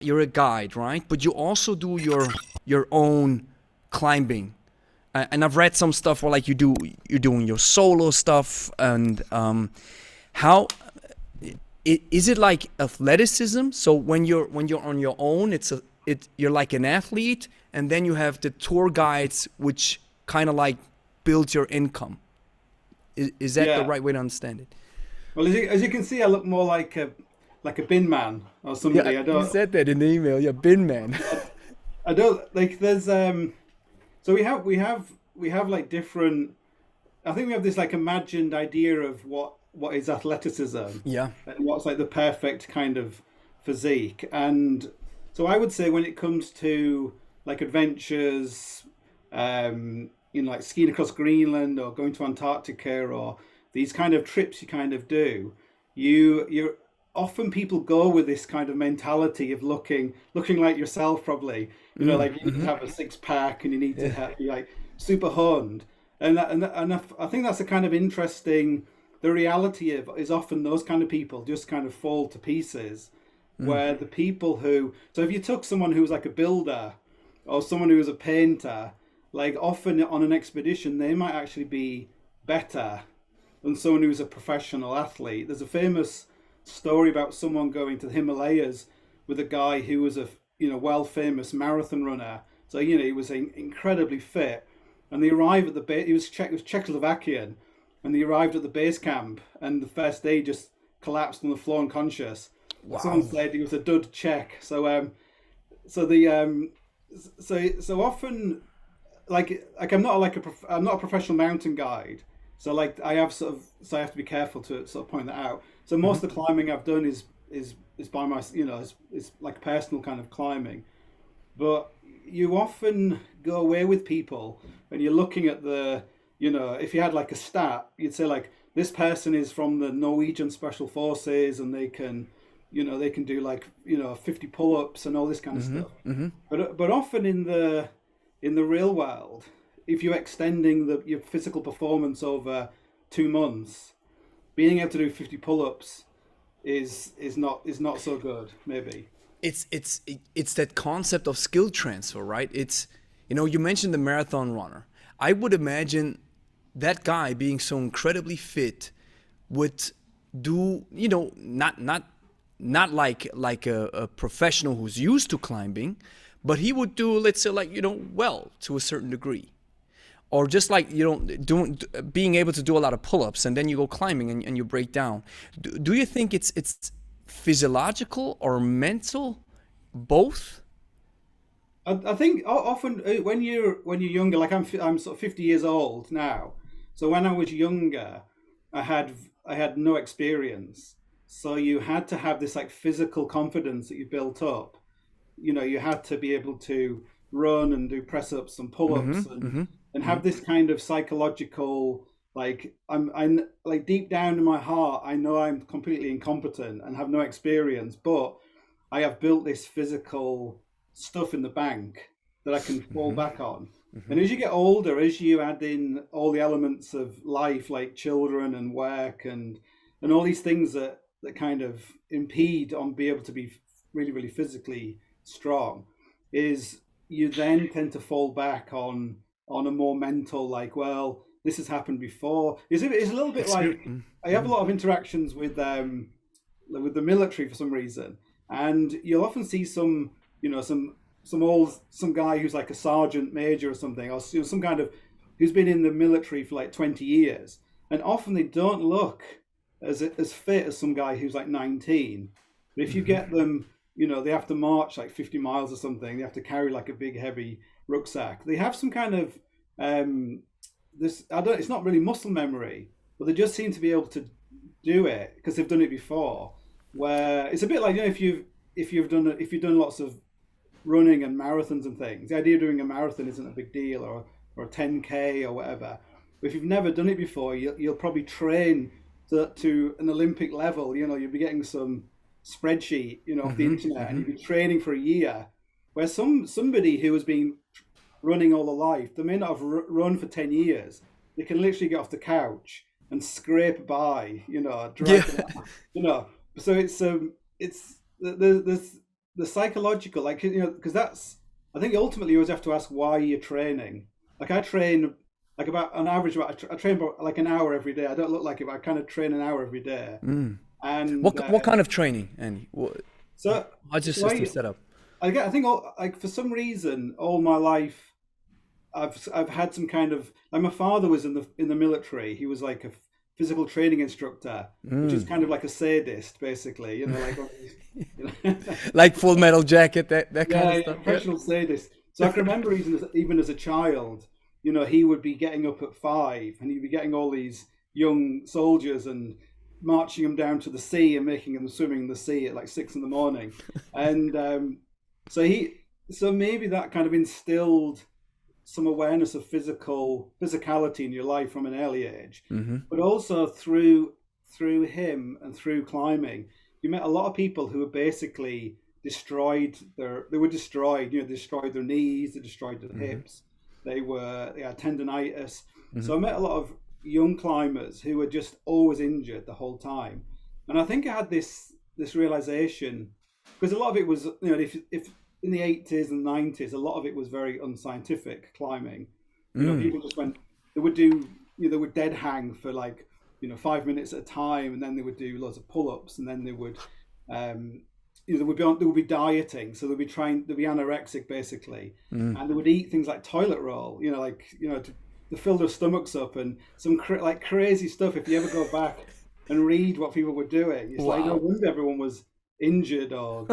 you're a guide, right? But you also do your own climbing. And I've read some stuff where like you're doing your solo stuff, and how is it like athleticism? So when you're on your own, you're like an athlete, and then you have the tour guides, which kind of like build your income. Is that the Yeah. right way to understand it? Well, as you can see, I look more like a bin man or Yeah, somebody. you said that in the email. Yeah, bin man. I don't like. There's So we have like different. I think we have this like imagined idea of what is athleticism Yeah. and what's like the perfect kind of physique. And so I would say when it comes to like adventures, like skiing across Greenland or going to Antarctica or these kind of trips you kind of do, you're often people go with this kind of mentality of looking like yourself probably. Like you need to have a six pack and you need to be like super honed. And I think that's a kind of interesting. The reality of is often those kind of people just kind of fall to pieces, where the people who so if you took someone who was like a builder or someone who was a painter, like often on an expedition they might actually be better than someone who's a professional athlete. There's a famous story about someone going to the Himalayas with a guy who was a well famous marathon runner. So he was incredibly fit, and they arrived at the base. He was Czechoslovakian, and they arrived at the base camp, and the first day just collapsed on the floor unconscious. Someone Wow. said he was a dud Czech. So the so often I'm not a professional mountain guide. So like I have so I have to be careful to sort of point that out. So most of the climbing I've done is by my is like personal kind of climbing. But you often go away with people when you're looking at if you had like a stat, you'd say like this person is from the Norwegian Special Forces and they can do like 50 pull-ups and all this kind of stuff. But often in the real world, if you're extending your physical performance over 2 months, being able to do 50 pull-ups is not so good, maybe. It's that concept of skill transfer, right? You mentioned the marathon runner. I would imagine that guy being so incredibly fit would do, not like a professional who's used to climbing, but he would do, let's say, like, well, to a certain degree. Or just like, being able to do a lot of pull-ups, and then you go climbing and you break down. Do you think it's physiological or mental, both? I think often when you're younger, like I'm sort of 50 years old now. So when I was younger, I had no experience. So you had to have this like physical confidence that you built up. You had to be able to run and do press ups and pull ups and have this kind of psychological, like I'm like deep down in my heart I know I'm completely incompetent and have no experience, but I have built this physical stuff in the bank that I can fall back on. And as you get older, as you add in all the elements of life like children and work and all these things that kind of impede on being able to be really really physically strong, is you then tend to fall back on a more mental, like, well, this has happened before. It's a little bit like I have a lot of interactions with the military for some reason, and you'll often see some guy who's like a sergeant major or something, or some kind of who's been in the military for like 20 years, and often they don't look as fit as some guy who's like 19. But if you get them, they have to march like 50 miles or something. They have to carry like a big heavy rucksack. They have some kind of this. I don't. It's not really muscle memory, but they just seem to be able to do it because they've done it before. Where it's a bit like if you've done lots of running and marathons and things. The idea of doing a marathon isn't a big deal, or a 10K or whatever. But if you've never done it before, you'll probably train to an Olympic level. You'll be getting some spreadsheet, off the internet, and you'll be training for a year. Where somebody who has been running all their life, they may not have run for 10 years. They can literally get off the couch and scrape by, Yeah. drag it, you know. So it's there's the psychological, like, because I think ultimately you always have to ask why you're training. Like I train, like about an average, I train about like an hour every day. I don't look like it, but I kind of train an hour every day. And what kind of training, Andy? So how's your system set up? I think like for some reason all my life I've had some kind of, like, my father was in the military. He was like a physical training instructor, which is kind of like a sadist, basically. Like Full Metal Jacket, that kind of stuff. Professional sadist. So I can remember even as a child, he would be getting up at 5 and he'd be getting all these young soldiers and marching them down to the sea and making them swimming in the sea at like 6 a.m. And so maybe that kind of instilled some awareness of physicality in your life from an early age. But also through him and through climbing, you met a lot of people who were basically destroyed their knees, they destroyed their hips, they had tendonitis. So I met a lot of young climbers who were just always injured the whole time. And I think I had this realization, because a lot of it was, if in the 80s and 90s, a lot of it was very unscientific climbing. People just they would dead hang for like 5 minutes at a time, and then they would do loads of pull-ups, and then they would they would be dieting, so they'd be anorexic basically, and they would eat things like toilet roll, to fill their stomachs up, and some crazy stuff. If you ever go back and read what people were doing, it's like no wonder everyone was injured or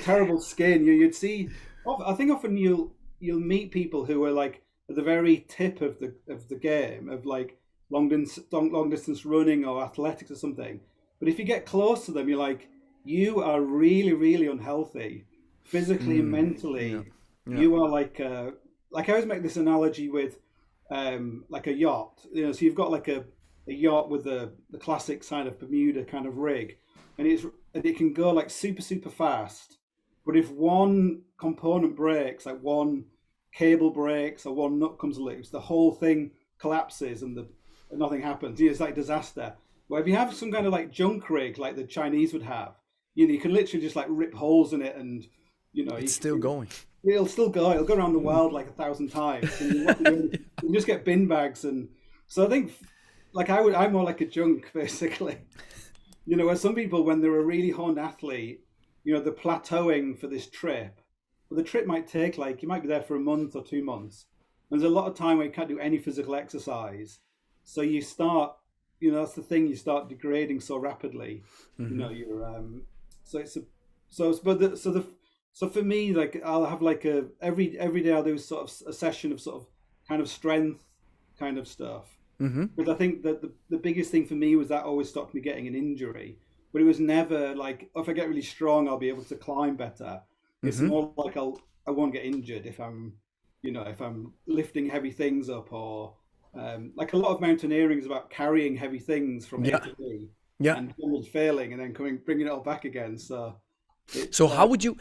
terrible skin. You'd see. I think often you'll meet people who are like at the very tip of the game of like long distance running or athletics or something. But if you get close to them, you're like, you are really, really unhealthy, physically and mentally. You are like I always make this analogy with like a yacht. So you've got like a yacht with the classic kind of Bermuda kind of rig, and it can go like super, super fast. But if one component breaks, like one cable breaks or one nut comes loose, the whole thing collapses and nothing happens. It's like disaster. But if you have some kind of like junk rig like the Chinese would have, you can literally just like rip holes in it, and it's still going. It'll still go. It'll go around the world like 1,000 times. And you just get bin bags, and so I think like I'm more like a junk basically. Where some people, when they're a really honed athlete, they're plateauing for this trip. But the trip might take you might be there for a month or 2 months. And there's a lot of time where you can't do any physical exercise. So you start, that's the thing, you start degrading so rapidly. So for me, like I'll have like every day I'll do sort of a session of sort of kind of strength kind of stuff. But I think that the biggest thing for me was that always stopped me getting an injury. But it was never like, if I get really strong, I'll be able to climb better. It's more like I won't get injured if I'm lifting heavy things up, or like a lot of mountaineering is about carrying heavy things from A to B, and almost failing and then bringing it all back again. So how would you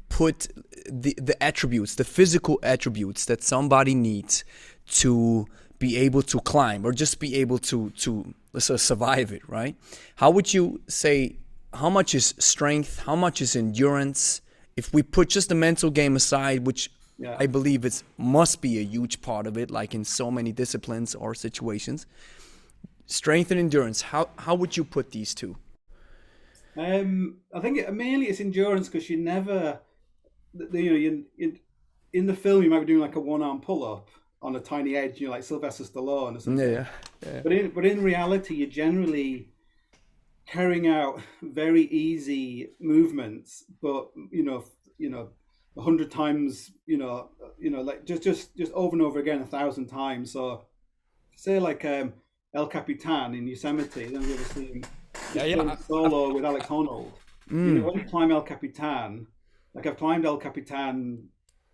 put the attributes, the physical attributes that somebody needs to be able to climb or just be able to let's say survive it, right? How would you say, how much is strength, how much is endurance? If we put just the mental game aside, which I believe must be a huge part of it, like in so many disciplines or situations, strength and endurance, how would you put these two? I think mainly it's endurance, because you never, in the film you might be doing like a one-arm pull-up on a tiny edge, like Sylvester Stallone or something. Yeah. But in reality, you're generally carrying out very easy movements, but 100 times, like just over and over again 1,000 times. So say like El Capitan in Yosemite, then we ever seen solo with Alex Honnold. When you climb El Capitan, like I've climbed El Capitan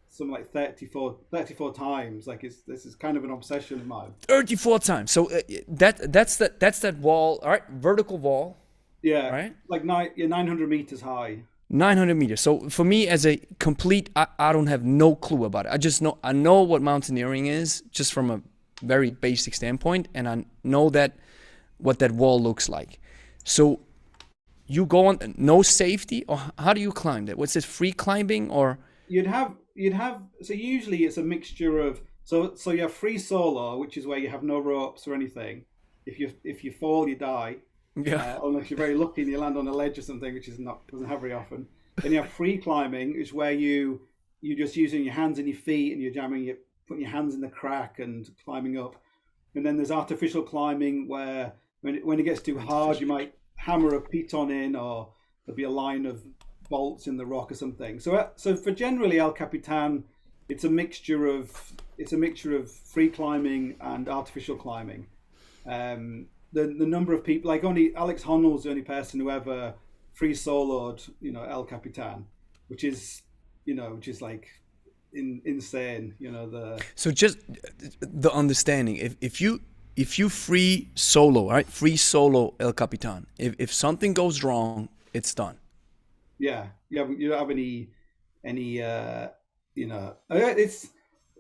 something like 34 times. Like this is kind of an obsession of mine. 34 times. So that's that wall, all right, vertical wall. Yeah, right. Like 900 meters high. 900 meters. So for me, as a complete, I don't have no clue about it. I know what mountaineering is just from a very basic standpoint, and I know what that wall looks like. So you go on no safety, or how do you climb that? What's this, free climbing or? You'd have so usually it's a mixture of so you have free solo, which is where you have no ropes or anything. If you fall, you die. Yeah. Unless you're very lucky and you land on a ledge or something, which doesn't happen very often. Then you have free climbing, which is where you're just using your hands and your feet and you're putting your hands in the crack and climbing up. And then there's artificial climbing where when it gets too hard, you might hammer a piton in, or there'll be a line of bolts in the rock or something. So for generally El Capitan, it's a mixture of free climbing and artificial climbing. The number of people, like only Alex Honnold's the only person who ever free soloed, El Capitan, which is like insane. So just the understanding, if you free solo, right? Free solo El Capitan. If something goes wrong, it's done. Yeah, you don't have any. It's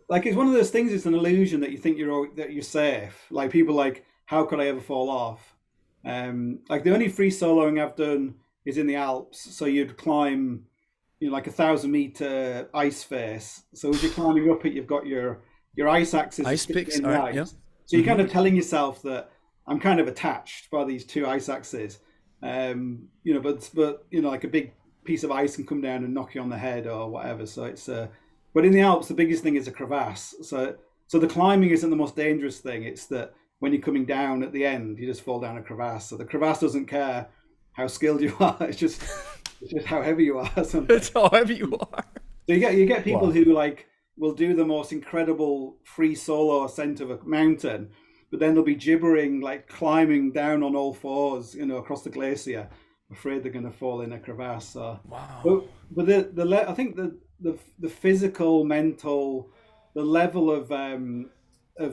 like it's one of those things. It's an illusion that you think you're safe. Like people like, how could I ever fall off? Like the only free soloing I've done is in the Alps. So you'd climb, like 1,000-meter ice face. So as you're climbing up it, you've got your ice axis. Ice picks, right, yeah. So you're kind of telling yourself that I'm kind of attached by these two ice axes. But like a big piece of ice can come down and knock you on the head or whatever. So it's but in the Alps, the biggest thing is a crevasse. So the climbing isn't the most dangerous thing. It's that when you're coming down at the end, you just fall down a crevasse. So the crevasse doesn't care how skilled you are. It's just how heavy you are. It's how heavy you are. So you get people who like will do the most incredible free solo ascent of a mountain, but then they'll be gibbering, like climbing down on all fours, across the glacier, afraid they're going to fall in a crevasse. So, wow. But I think the physical, mental, the level of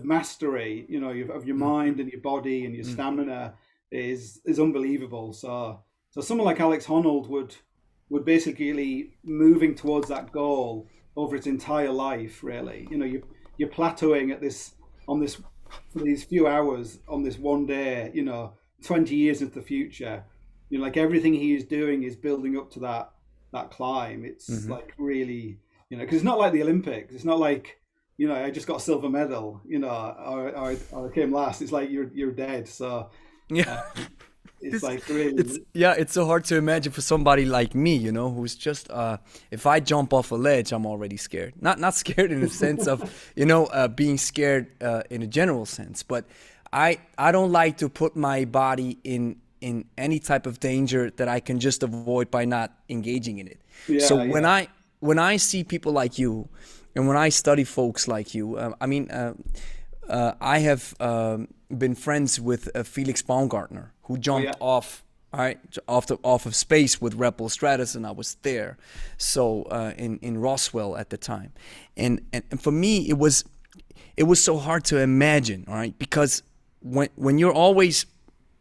mastery, of your mind and your body and your stamina is unbelievable. So someone like Alex Honnold would basically moving towards that goal over its entire life, really. You're plateauing for these few hours on this one day, 20 years into the future. Like everything he is doing is building up to that climb. It's like really, because it's not like the Olympics. It's not like, I just got a silver medal, or I came last. It's like you're dead. So yeah. It's like really. It's so hard to imagine for somebody like me, who's just if I jump off a ledge, I'm already scared. Not scared in the sense of being scared in a general sense, but I don't like to put my body in any type of danger that I can just avoid by not engaging in it. Yeah, so when I see people like you, and when I study folks like you, I have been friends with Felix Baumgartner, who jumped off of space with Red Bull Stratus, and I was there. So in Roswell at the time, and for me it was so hard to imagine, all right, because when you're always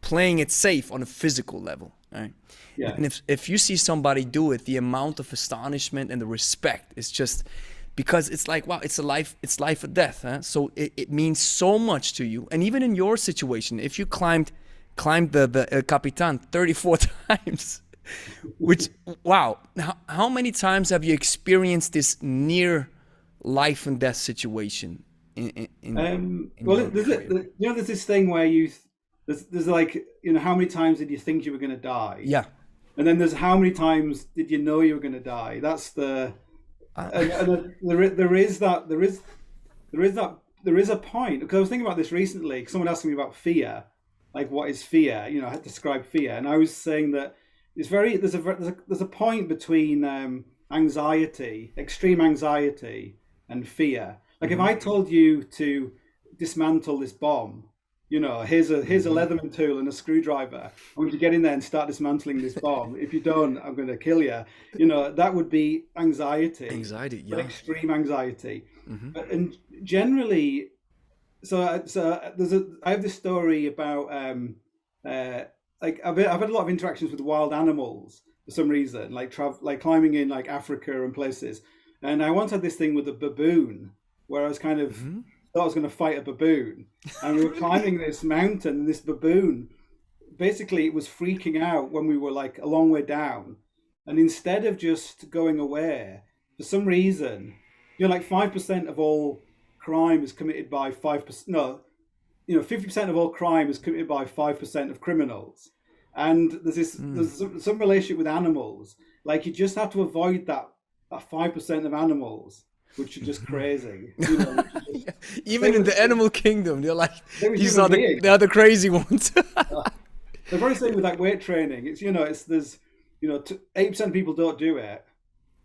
playing it safe on a physical level, right? Yeah. And if you see somebody do it, the amount of astonishment and the respect is just. Because it's like, wow, it's life or death. Huh? So it means so much to you. And even in your situation, if you climbed the Capitan 34 times, which, wow, how many times have you experienced this near life and death situation? There's this thing where there's like, how many times did you think you were going to die? Yeah. And then there's how many times did you know you were going to die? That's the... And there is a point, because I was thinking about this recently. Someone asked me about fear, like what is fear? I had to describe fear, and I was saying that there's a point between anxiety, extreme anxiety, and fear. Like if I told you to dismantle this bomb, here's a Leatherman tool and a screwdriver. I want you to get in there and start dismantling this bomb. If you don't, I'm going to kill you. That would be anxiety. Anxiety, yeah. Extreme anxiety. And generally, I have this story about like I've had a lot of interactions with wild animals for some reason, like climbing in like Africa and places. And I once had this thing with a baboon where I was kind of. Thought I was going to fight a baboon, and we were climbing this mountain, and this baboon basically it was freaking out when we were like a long way down, and instead of just going away, for some reason, like 5% of all crime is committed by 5%. No, 50% of all crime is committed by 5% of criminals. And there's some relationship with animals. Like you just have to avoid that 5% of animals, which are just crazy. Yeah. Even in the animal kingdom, they're like, they are the crazy ones. They're very same with like weight training. It's there's 8% of people don't do it,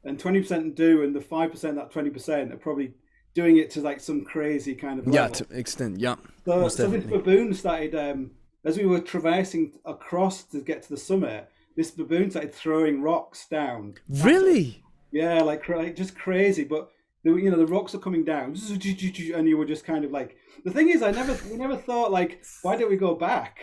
and 20% do, and the 5%, that 20% are probably doing it to like some crazy kind of level. Yeah, to extent. Yeah. So this baboon started as we were traversing across to get to the summit. This baboon started throwing rocks down. Really? Yeah, like just crazy. But the rocks are coming down, and you were just kind of like. The thing is, we never thought like, why don't we go back?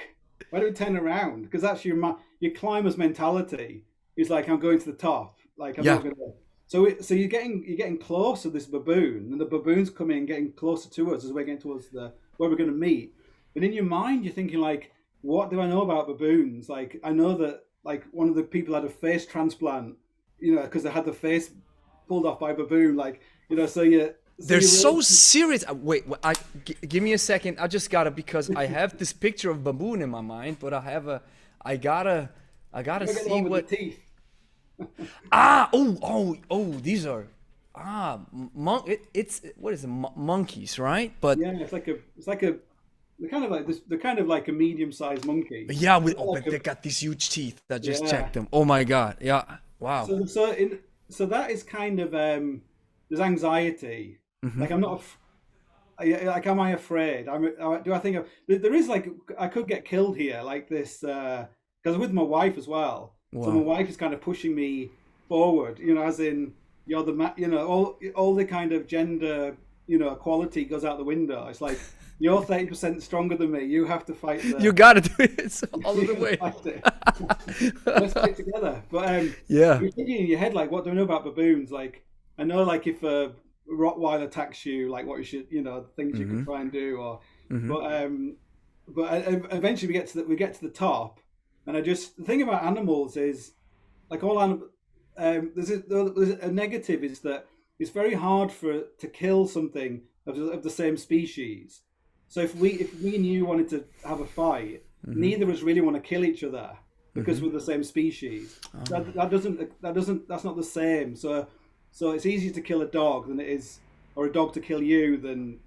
Why don't we turn around? Because that's your climber's mentality. Is like, I'm going to the top. Like I'm not going to. So you're getting close to this baboon, and the baboon's coming and getting closer to us as we're getting towards where we're going to meet. But in your mind, you're thinking like, what do I know about baboons? Like I know that like one of the people had a face transplant, because they had the face pulled off by a baboon. Like so you. They're so serious. Wait, give me a second. I just gotta, because I have this picture of baboon in my mind, but I gotta see what. The teeth. These are it's what is it, monkeys, right? But yeah, they're kind of like a medium-sized monkey. Yeah, but they got these huge teeth. I just checked them. Oh my god, yeah, wow. So that is kind of there's anxiety. Like I'm not. Like, am I afraid? Do I think there is like I could get killed here like this because with my wife as well. Wow. So my wife is kind of pushing me forward, as in you're the all the kind of gender equality goes out the window. It's like you're 30% stronger than me. You have to fight. You gotta do it all the way. Let's fight together. But you're thinking in your head like, what do I know about baboons? Like I know like if a Rottweiler attacks you, like what you should, things you can try and do, or but eventually we get to the top, and the thing about animals is like all animals. There's a negative is that it's very hard to kill something of the same species. So if we and you wanted to have a fight, neither of us really want to kill each other because we're the same species. That's not the same. So it's easier to kill a dog than it is, or a dog to kill you than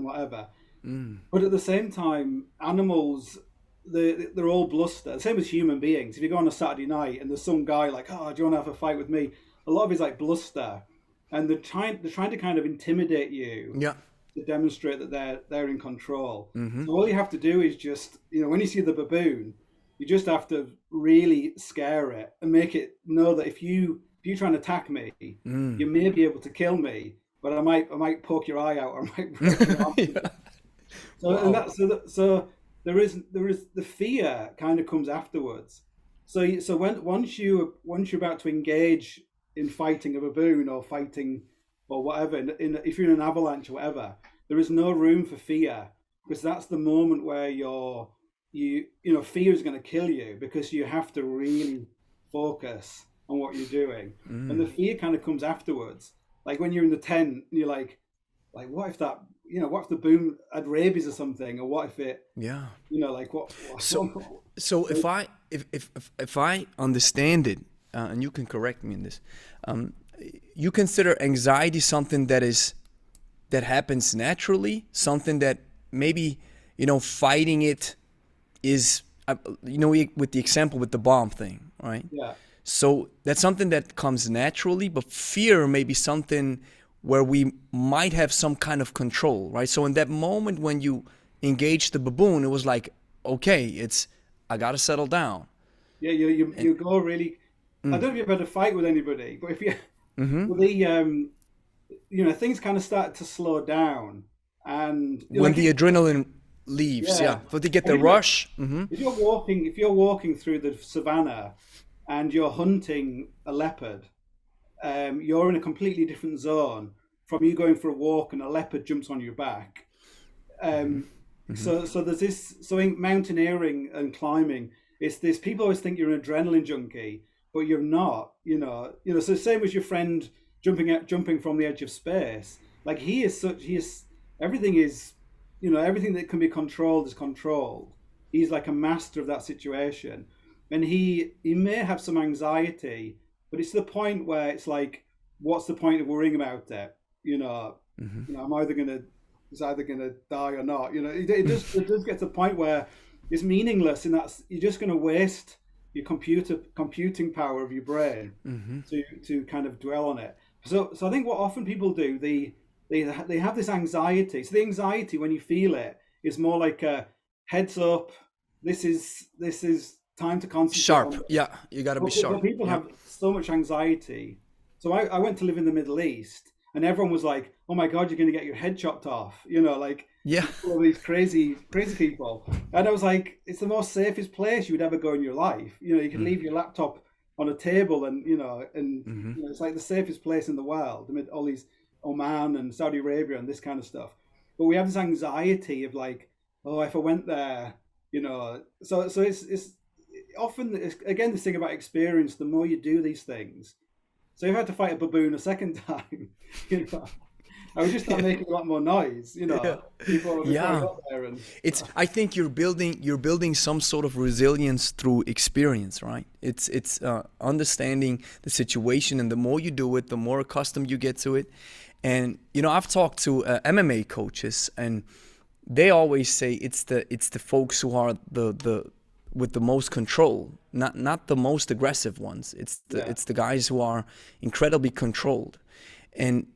whatever. But at the same time, animals, they're all bluster. Same as human beings. If you go on a Saturday night and there's some guy like, oh, do you want to have a fight with me? A lot of it's like bluster, and they're trying to kind of intimidate you. Yeah. To demonstrate that they're in control. So all you have to do is just, when you see the baboon, you just have to really scare it and make it know that if you try and attack me, you may be able to kill me, but I might poke your eye out, or I might break your arm. So there is the fear kind of comes afterwards. So once you're about to engage in fighting a baboon or fighting or whatever, if you're in an avalanche or whatever, there is no room for fear, because that's the moment where fear is going to kill you, because you have to really focus on what you're doing. And the fear kind of comes afterwards. Like when you're in the tent and you're like what if that, what if the boom had rabies or something, or what if it, like what so if I understand it, and you can correct me in this, you consider anxiety something that happens naturally, something that maybe fighting it is with the example with the bomb thing, right? Yeah. So that's something that comes naturally, but fear may be something where we might have some kind of control, right? So in that moment when you engaged the baboon, it was like, okay, I gotta settle down. Yeah, you go really. I don't know if you've had a fight with anybody, but if you, things kind of start to slow down, and when the adrenaline leaves, but to get the rush. If you're walking through the savannah and you're hunting a leopard, you're in a completely different zone from you going for a walk and a leopard jumps on your back. So there's this. So in mountaineering and climbing, it's this. People always think you're an adrenaline junkie, but you're not. So same as your friend jumping from the edge of space. Like he is such. He is everything is. Everything that can be controlled is controlled. He's like a master of that situation, and he may have some anxiety, but it's to the point where it's like, what's the point of worrying about it? I'm either gonna it's either gonna die or not. It does get to the point where it's meaningless, and that's you're just gonna waste your computing power of your brain to kind of dwell on it. So I think what often people do, they have this anxiety. So the anxiety, when you feel it, is more like a heads up. This is time to concentrate. Sharp, yeah. You got to be sharp. But people have so much anxiety. So I went to live in the Middle East, and everyone was like, "Oh my God, you're going to get your head chopped off." All these crazy people. And I was like, "It's the most safest place you would ever go in your life. You can leave your laptop on a table, and it's like the safest place in the world. Amid all these Oman and Saudi Arabia and this kind of stuff. But we have this anxiety of like, oh, if I went there, So it's often again this thing about experience. The more you do these things, so if I had to fight a baboon a second time, I would just start making a lot more noise. Before I got there. And I think you're building some sort of resilience through experience, right? It's understanding the situation, and the more you do it, the more accustomed you get to it. And I've talked to MMA coaches, and they always say it's the folks who are the with the most control, not the most aggressive ones. It's the guys who are incredibly controlled and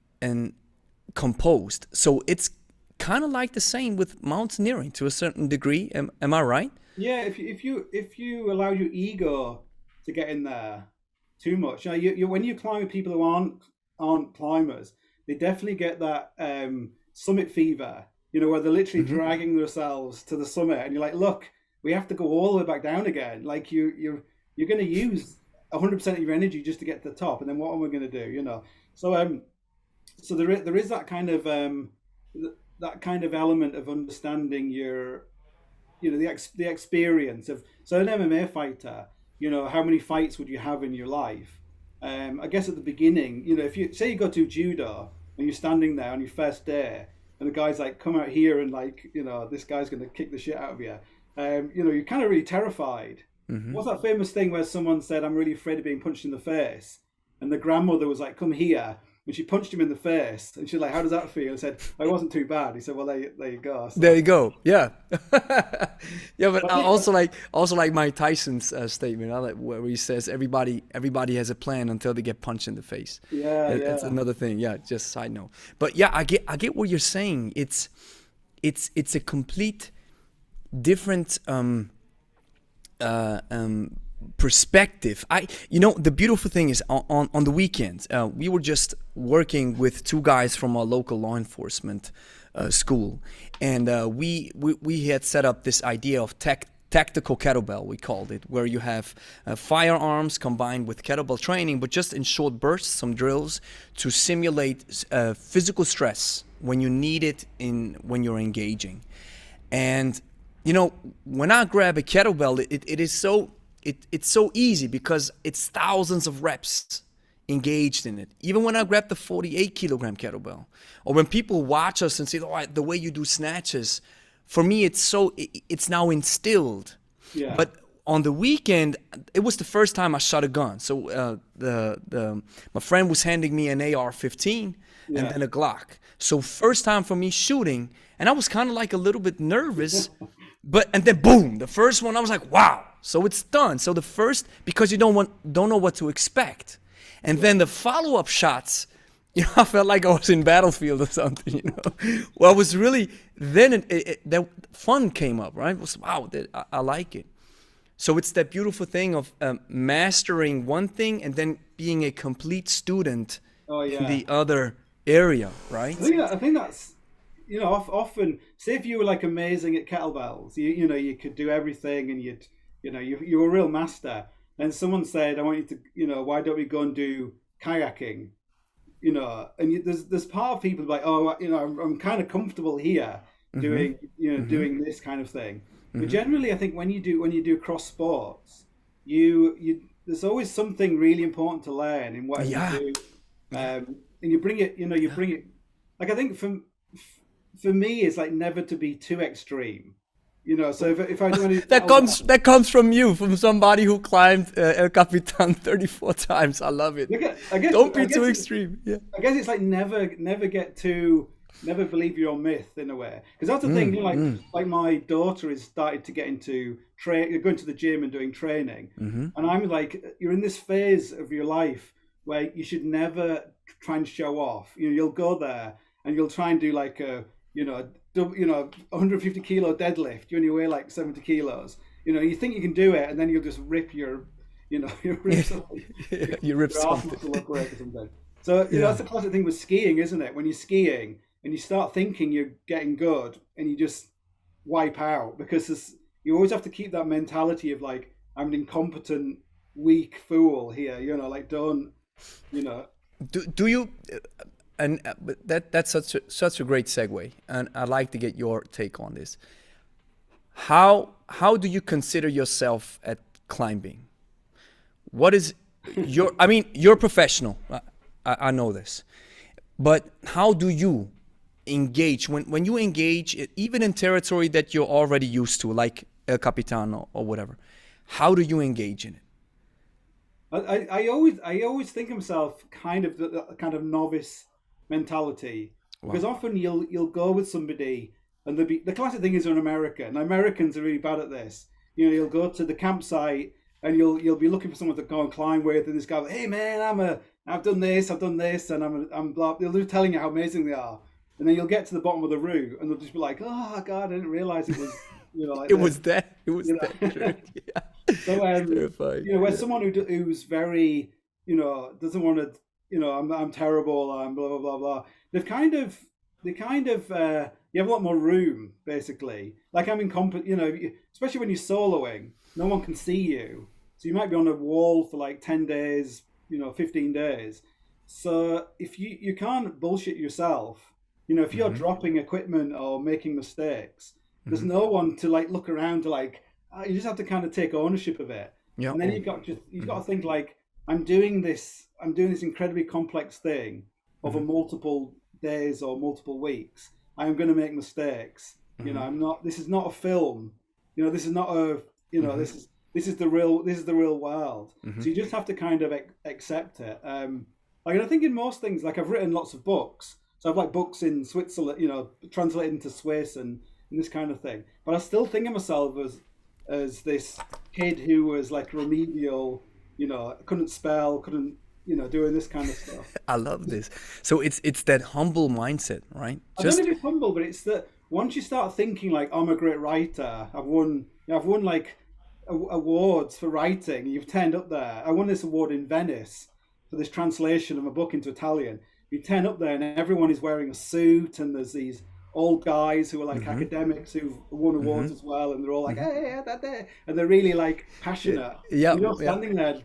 composed. So it's kind of like the same with mountaineering to a certain degree. Am I right? Yeah. If you allow your ego to get in there too much, you when you climb with people who aren't climbers, they definitely get that summit fever. Where they're literally dragging themselves to the summit, and you're like, look, we have to go all the way back down again. Like you're going to use 100% of your energy just to get to the top, and then what am I going to do? So there is that kind of element of understanding your, the experience of. So an MMA fighter, how many fights would you have in your life? I guess at the beginning, if you say you go to judo and you're standing there on your first day, and the guy's like, come out here, and like, this guy's going to kick the shit out of you. You're kind of really terrified. What's that famous thing where someone said, I'm really afraid of being punched in the face? And the grandmother was like, come here. And she punched him in the face. And she's like, how does that feel? And said, it wasn't too bad. He said, well, there you go. So, there you go. Yeah. Yeah, but also like Mike Tyson's statement, where he says everybody has a plan until they get punched in the face. Yeah. That's another thing. Yeah, just side note. But yeah, I get what you're saying. It's a complete different perspective. The beautiful thing is on the weekends, we were just working with two guys from our local law enforcement school, and we had set up this idea of tactical kettlebell, we called it, where you have firearms combined with kettlebell training, but just in short bursts, some drills to simulate physical stress when you need it when you're engaging. And when I grab a kettlebell, it's so easy because it's thousands of reps engaged in it. Even when I grab the 48 kilogram kettlebell, or when people watch us and say, "Oh, the way you do snatches," for me it's now instilled. Yeah. But on the weekend, it was the first time I shot a gun. So my friend was handing me an AR-15 and then a Glock. So first time for me shooting, and I was kind of like a little bit nervous. And then boom, the first one, I was like, wow. So it's done. So the first, because you don't know what to expect. And then the follow-up shots, I felt like I was in Battlefield or something, Well, it was really, then that fun came up, right? It was, wow, I like it. So it's that beautiful thing of mastering one thing and then being a complete student in the other area, right? I think that's, often, say if you were like amazing at kettlebells, you could do everything, and you were a real master. Then someone said, I want you to, why don't we go and do kayaking? And there's part of people like, oh, I'm kind of comfortable here. doing doing this kind of thing. But generally, I think when you do cross sports, you there's always something really important to learn in what you do, and you bring it. You bring it. Like I think for me, it's like never to be too extreme. So if I do any, that comes from you, from somebody who climbed El Capitan 34 times. I love it. Don't be too extreme. Yeah. I guess it's like never believe your myth in a way, because that's the thing. Like my daughter has started to get into going to the gym and doing training, and I'm like, you're in this phase of your life where you should never try and show off. You'll go there and you'll try and do like a 150 kilo deadlift. You only weigh like 70 kilos. You think you can do it, and then you'll just rip your something. You rip something. Or something. So that's the classic thing with skiing, isn't it? When you're skiing and you start thinking you're getting good, and you just wipe out, because you always have to keep that mentality of like, I'm an incompetent, weak fool here. Like don't. Do you? And that's such a great segue, and I'd like to get your take on this. How do you consider yourself at climbing? What is your? I mean, you're professional. I know this, but how do you engage when you engage, even in territory that you're already used to, like El Capitan or whatever? How do you engage in it? I always think of myself kind of novice mentality, because often you'll go with somebody, and the classic thing is an American. And Americans are really bad at this. You'll go to the campsite and you'll be looking for someone to go and climb with, and this guy, hey man, I've done this, and I'm blah. They'll be telling you how amazing they are, and then you'll get to the bottom of the route, and they'll just be like, oh god, I didn't realize it was like it was that. Yeah. So where someone who's very doesn't want to. I'm terrible. I'm blah blah blah blah. They kind of you have a lot more room, basically. Like I'm incompetent. Especially when you're soloing, no one can see you, so you might be on a wall for like 10 days, 15 days. So if you can't bullshit yourself, if you're dropping equipment or making mistakes, there's no one to like look around to like. You just have to kind of take ownership of it, and then you've got to think like, I'm doing this incredibly complex thing over multiple days or multiple weeks. I am going to make mistakes. This is not a film. This is not a. This is the real world. So you just have to kind of accept it. And I think in most things, like I've written lots of books. So I've like books in Switzerland, translated into Swiss and this kind of thing. But I still think of myself as this kid who was like remedial, couldn't spell, couldn't, doing this kind of stuff. I love this. So it's that humble mindset, right? I don't know if it's humble, but it's that once you start thinking like, I'm a great writer, I've won like awards for writing. You've turned up there. I won this award in Venice for this translation of a book into Italian. You turn up there and everyone is wearing a suit, and there's these old guys who are like academics who've won awards as well, and they're all like, hey, and they're really like passionate. Yeah, you're not standing there,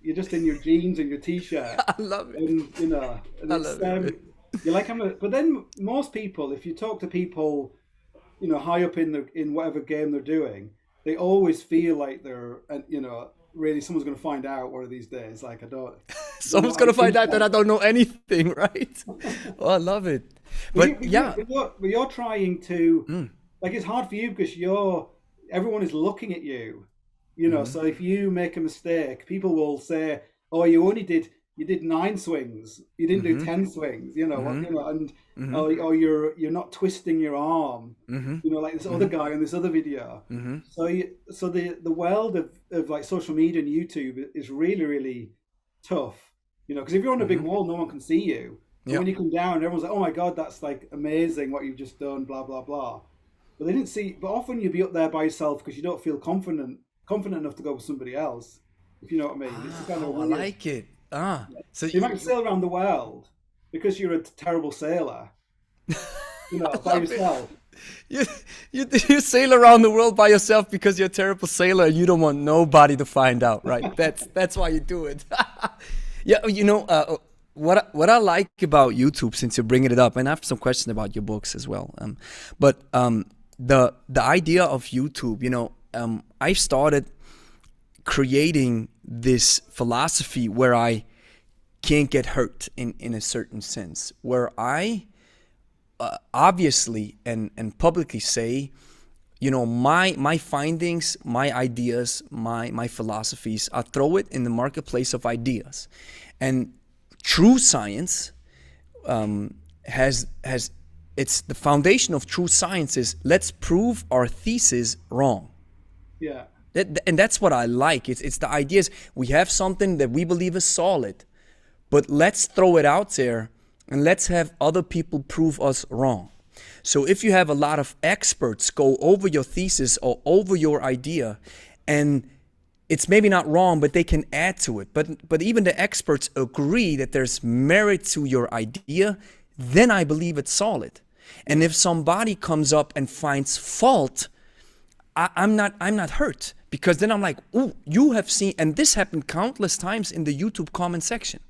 you're just in your jeans and your t-shirt. I love it. And I love it. You're like, but then most people, if you talk to people, high up in whatever game they're doing, they always feel like they're, really someone's going to find out one of these days. Like someone's going to find out that I don't know anything, right? Oh, I love it. But you're trying to like, it's hard for you because everyone is looking at you, so if you make a mistake, people will say, oh, you did 9 swings, you didn't do 10 swings, or you're not twisting your arm, like this other guy in this other video. So the world of like social media and YouTube is really, really tough, because if you're on a big wall, no one can see you. When you come down, everyone's like, oh my god, that's like amazing what you've just done, blah blah blah. But they didn't see. But often you'll be up there by yourself because you don't feel confident enough to go with somebody else, if you know what I mean. It's kind of I like it. So you might sail around the world because you're a terrible sailor, by yourself. You sail around the world by yourself because you're a terrible sailor and you don't want nobody to find out, right? That's why you do it. Yeah, what I like about YouTube, since you're bringing it up, and I have some questions about your books as well. But the idea of YouTube, I started creating this philosophy where I can't get hurt in a certain sense, where I obviously and publicly say, my findings, my ideas, my philosophies, I throw it in the marketplace of ideas. And true science has it's the foundation of true science is let's prove our thesis wrong. Yeah. And that's what I like. It's the ideas. We have something that we believe is solid, but let's throw it out there and let's have other people prove us wrong. So if you have a lot of experts go over your thesis or over your idea, and it's maybe not wrong, but they can add to it. But even the experts agree that there's merit to your idea, then I believe it's solid. And if somebody comes up and finds fault, I'm not hurt, because then I'm like, oh, you have seen, and this happened countless times in the YouTube comment section,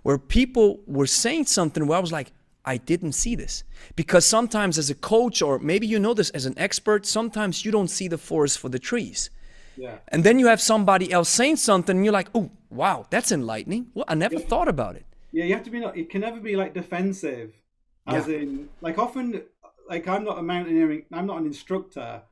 where people were saying something where I was like, I didn't see this. Because sometimes as a coach, or maybe you know this as an expert, sometimes you don't see the forest for the trees. Yeah. And then you have somebody else saying something and you're like, oh, wow, that's enlightening. Well, I never thought about it. Yeah, you have to be it can never be like defensive, as in like often, like I'm not an instructor.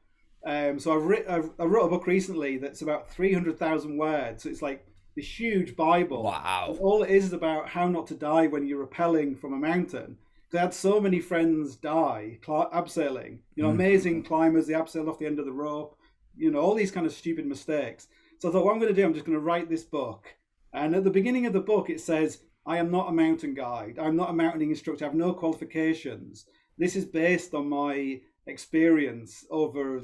So I wrote a book recently that's about 300,000 words. So it's like this huge Bible. Wow. And all it is about how not to die when you're rappelling from a mountain. I had so many friends die abseiling, amazing climbers, they abseiled off the end of the rope, all these kind of stupid mistakes. So I thought, what I'm going to do, I'm just going to write this book. And at the beginning of the book, it says, I am not a mountain guide. I'm not a mountaineering instructor. I have no qualifications. This is based on my experience over,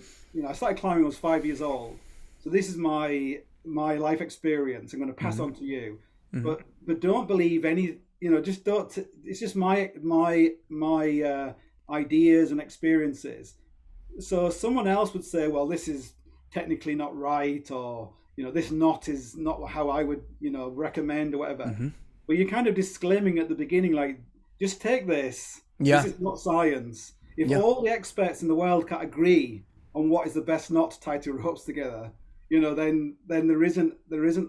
I started climbing when I was 5 years old. So this is my life experience. I'm going to pass on to you. But don't believe any, just don't, it's just my ideas and experiences. So someone else would say, well, this is technically not right, or, this knot is not how I would, recommend or whatever. But you're kind of disclaiming at the beginning, like, just take this. Yeah. This is not science. If all the experts in the world can't agree on what is the best knot to tie two ropes together, then there isn't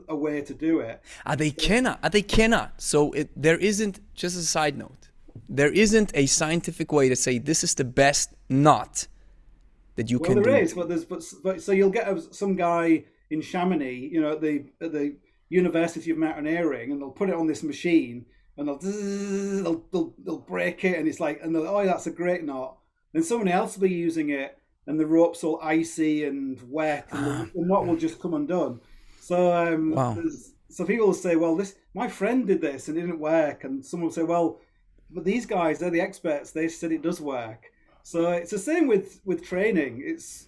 a way to do it. They cannot. So there isn't, just a side note, there isn't a scientific way to say this is the best knot that you can do. Well, there is, but so you'll get some guy in Chamonix, at the University of Mountaineering, and they'll put it on this machine, and they'll break it, and it's like, and oh, that's a great knot. Then someone else will be using it, and the rope's all icy and wet, and the knot will just come undone. So so people will say, well, my friend did this and it didn't work, and someone will say, well, but these guys, they're the experts, they said it does work. So it's the same with training. It's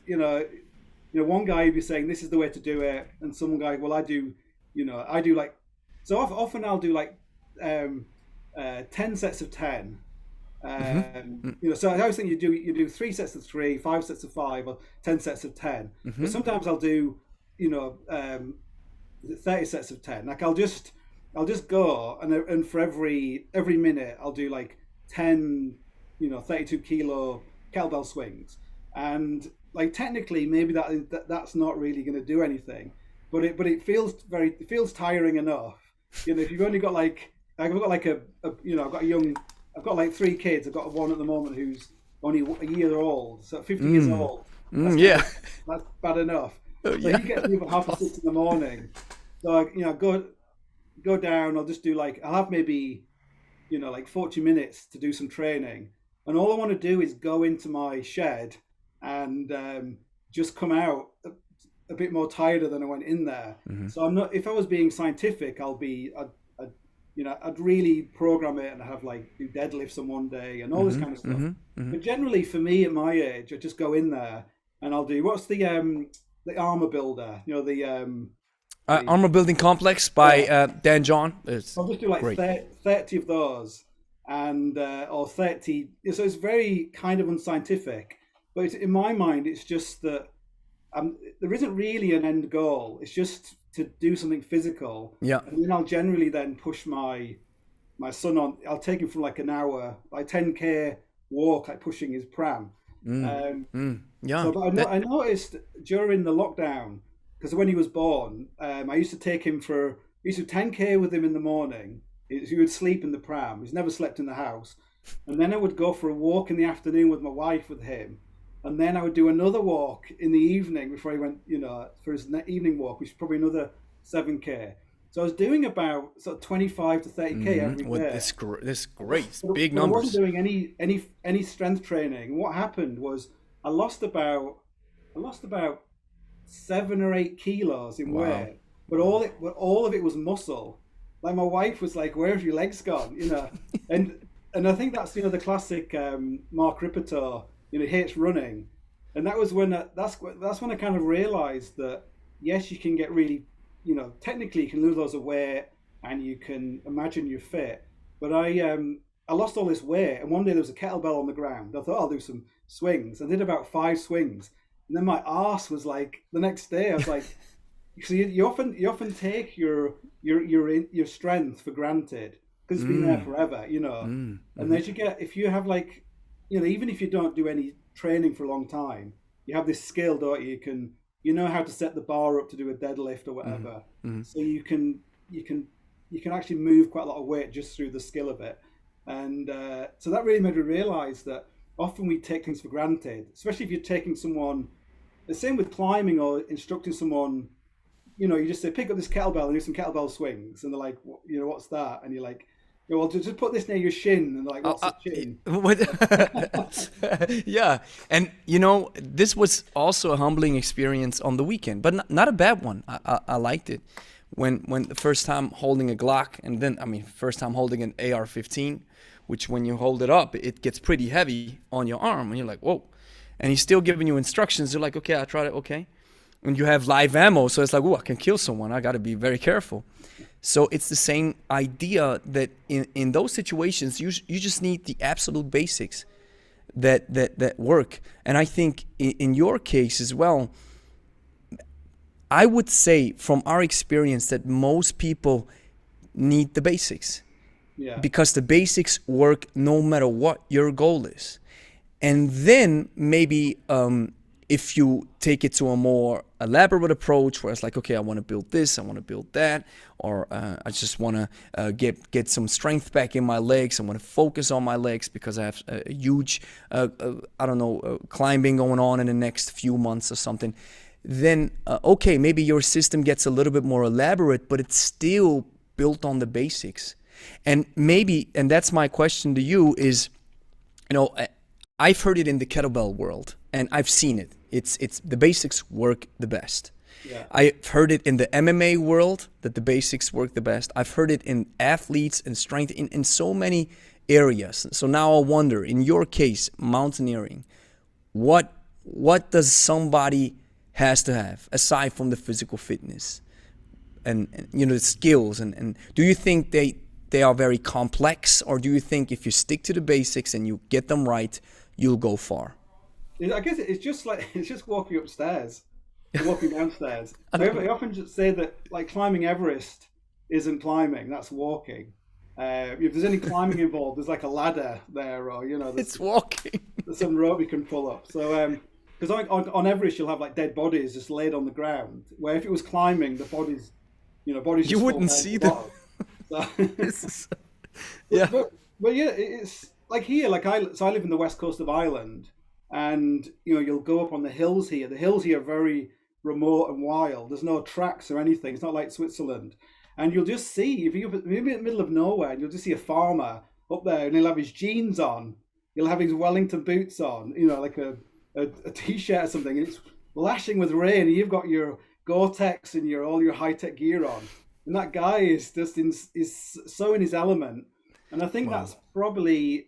one guy will be saying this is the way to do it, and some guy, well, I do like, so often I'll do like 10 sets of 10. So I always think you do 3 sets of 3, 5 sets of 5, or 10 sets of 10. But sometimes I'll do 30 sets of 10. Like I'll just go and for every minute I'll do like 10 32 kilo kettlebell swings, and like technically maybe that's not really going to do anything, but it feels tiring enough. If you've only got like I've got like I've got like 3 kids. I've got one at the moment who's only a year old, so 50 years old. That's bad enough. So he gets me up at 6 in the morning. So go down. I'll just do I'll have maybe like 40 minutes to do some training, and all I want to do is go into my shed and just come out a bit more tired than I went in there. So I'm not. If I was being scientific, I'd really program it and have do deadlifts on one day and all this kind of stuff. But generally, for me at my age, I just go in there and I'll do what's the armor builder, Armor Building Complex by Dan John. I'll just do like 30 of those, and or 30. So it's very kind of unscientific, but in my mind, it's just that there isn't really an end goal. It's just to do something physical. Yeah. And then I'll generally then push my my son on. I'll take him for like an hour, like 10K walk, like pushing his pram. Yeah. So, but I noticed during the lockdown, because when he was born, I used to take him for, I used to do 10K with him in the morning. He would sleep in the pram. He's never slept in the house. And then I would go for a walk in the afternoon with my wife with him. And then I would do another walk in the evening before he went, for his evening walk, which is probably another 7K. So I was doing about sort of 25 to 30K every day. This great, big but numbers. I wasn't doing any strength training. And what happened was I lost about 7 or 8 kilos in weight, but all of it was muscle. Like my wife was like, "Where have your legs gone?" And I think that's the classic Mark Ripperto. He hates running, and that was when that's when I kind of realized that yes, you can get really, technically you can lose loads of weight and you can imagine you're fit, but I lost all this weight, and one day there was a kettlebell on the ground. I thought I'll do some swings. I did about 5 swings, and then my arse was like the next day. I was like, so you often take your strength for granted because it's been there forever, And then if you have like, even if you don't do any training for a long time, you have this skill, don't you? You know how to set the bar up to do a deadlift or whatever. So you can actually move quite a lot of weight just through the skill of it. And so that really made me realize that often we take things for granted, especially if you're taking someone, the same with climbing or instructing someone, you just say, pick up this kettlebell and do some kettlebell swings. And they're like, what's that? And you're like, well, just put this near your shin. And they're like, what's the shin? Yeah. And, this was also a humbling experience on the weekend, but not a bad one. I liked it. When the first time holding a Glock, and then, first time holding an AR-15, which when you hold it up, it gets pretty heavy on your arm. And you're like, whoa. And he's still giving you instructions. You're like, okay, I tried it. Okay. And you have live ammo. So it's like, oh, I can kill someone. I got to be very careful. So it's the same idea that in those situations, you just need the absolute basics that work. And I think in your case as well, I would say from our experience that most people need the basics. Yeah. Because the basics work no matter what your goal is. And then maybe if you take it to a more elaborate approach where it's like, okay, I want to build this, I want to build that, or I just want to get some strength back in my legs. I want to focus on my legs because I have a huge, climbing going on in the next few months or something. Then, okay, maybe your system gets a little bit more elaborate, but it's still built on the basics. And maybe, and that's my question to you is, I've heard it in the kettlebell world and I've seen it. It's the basics work the best. Yeah. I've heard it in the MMA world that the basics work the best. I've heard it in athletes and strength in so many areas. So now I wonder, in your case, mountaineering, what does somebody has to have aside from the physical fitness and the skills and do you think they are very complex, or do you think if you stick to the basics and you get them right, you'll go far? I guess it's just walking upstairs, walking downstairs. I often just say that like climbing Everest isn't climbing, that's walking. If there's any climbing involved, there's like a ladder there, or it's walking. There's some rope you can pull up. So because on Everest you'll have like dead bodies just laid on the ground, where if it was climbing, the bodies you wouldn't see them. So, yeah, but yeah, it's like here, I live in the west coast of Ireland, and you'll go up on the hills here. The hills here are very remote and wild. There's no tracks or anything. It's not like Switzerland, and you'll just see if you're in the middle of nowhere, and you'll just see a farmer up there, and he'll have his jeans on, he'll have his Wellington boots on, like a t-shirt or something, and it's lashing with rain, and you've got your Gore-Tex and all your high-tech gear on, and that guy is just is so in his element. And I think that's probably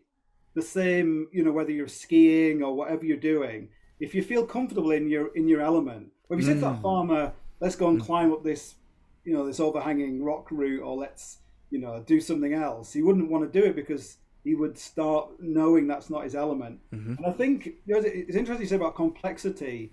the same, whether you're skiing or whatever you're doing. If you feel comfortable in your element, or if you said to that farmer, let's go and climb up this, this overhanging rock route, or let's, do something else, he wouldn't want to do it because he would start knowing that's not his element. And I think it's interesting you say about complexity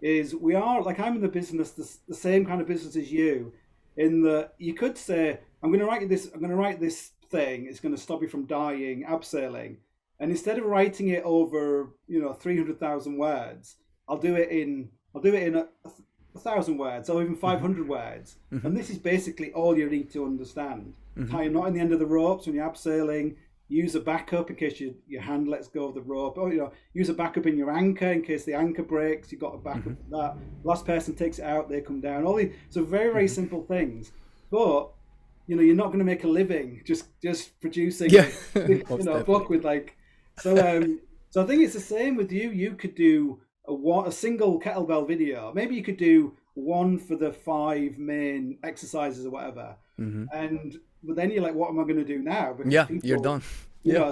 is we are, like I'm in the business, the same kind of business as you, in that you could say, I'm going to write this thing is going to stop you from dying, abseiling. And instead of writing it over, 300,000 words, I'll do it in a 1,000 words or even 500 words. And this is basically all you need to understand. How you're not in the end of the ropes when you're abseiling. Use a backup in case your hand lets go of the rope. Or, use a backup in your anchor in case the anchor breaks. You've got a backup for that. Last person takes it out, they come down. All these, so very, very simple things. But, you're not going to make a living just producing a book with like... So I think it's the same with you. You could do a single kettlebell video. Maybe you could do one for the 5 main exercises or whatever. But then you're like, what am I going to do now? Because you're done. Yeah,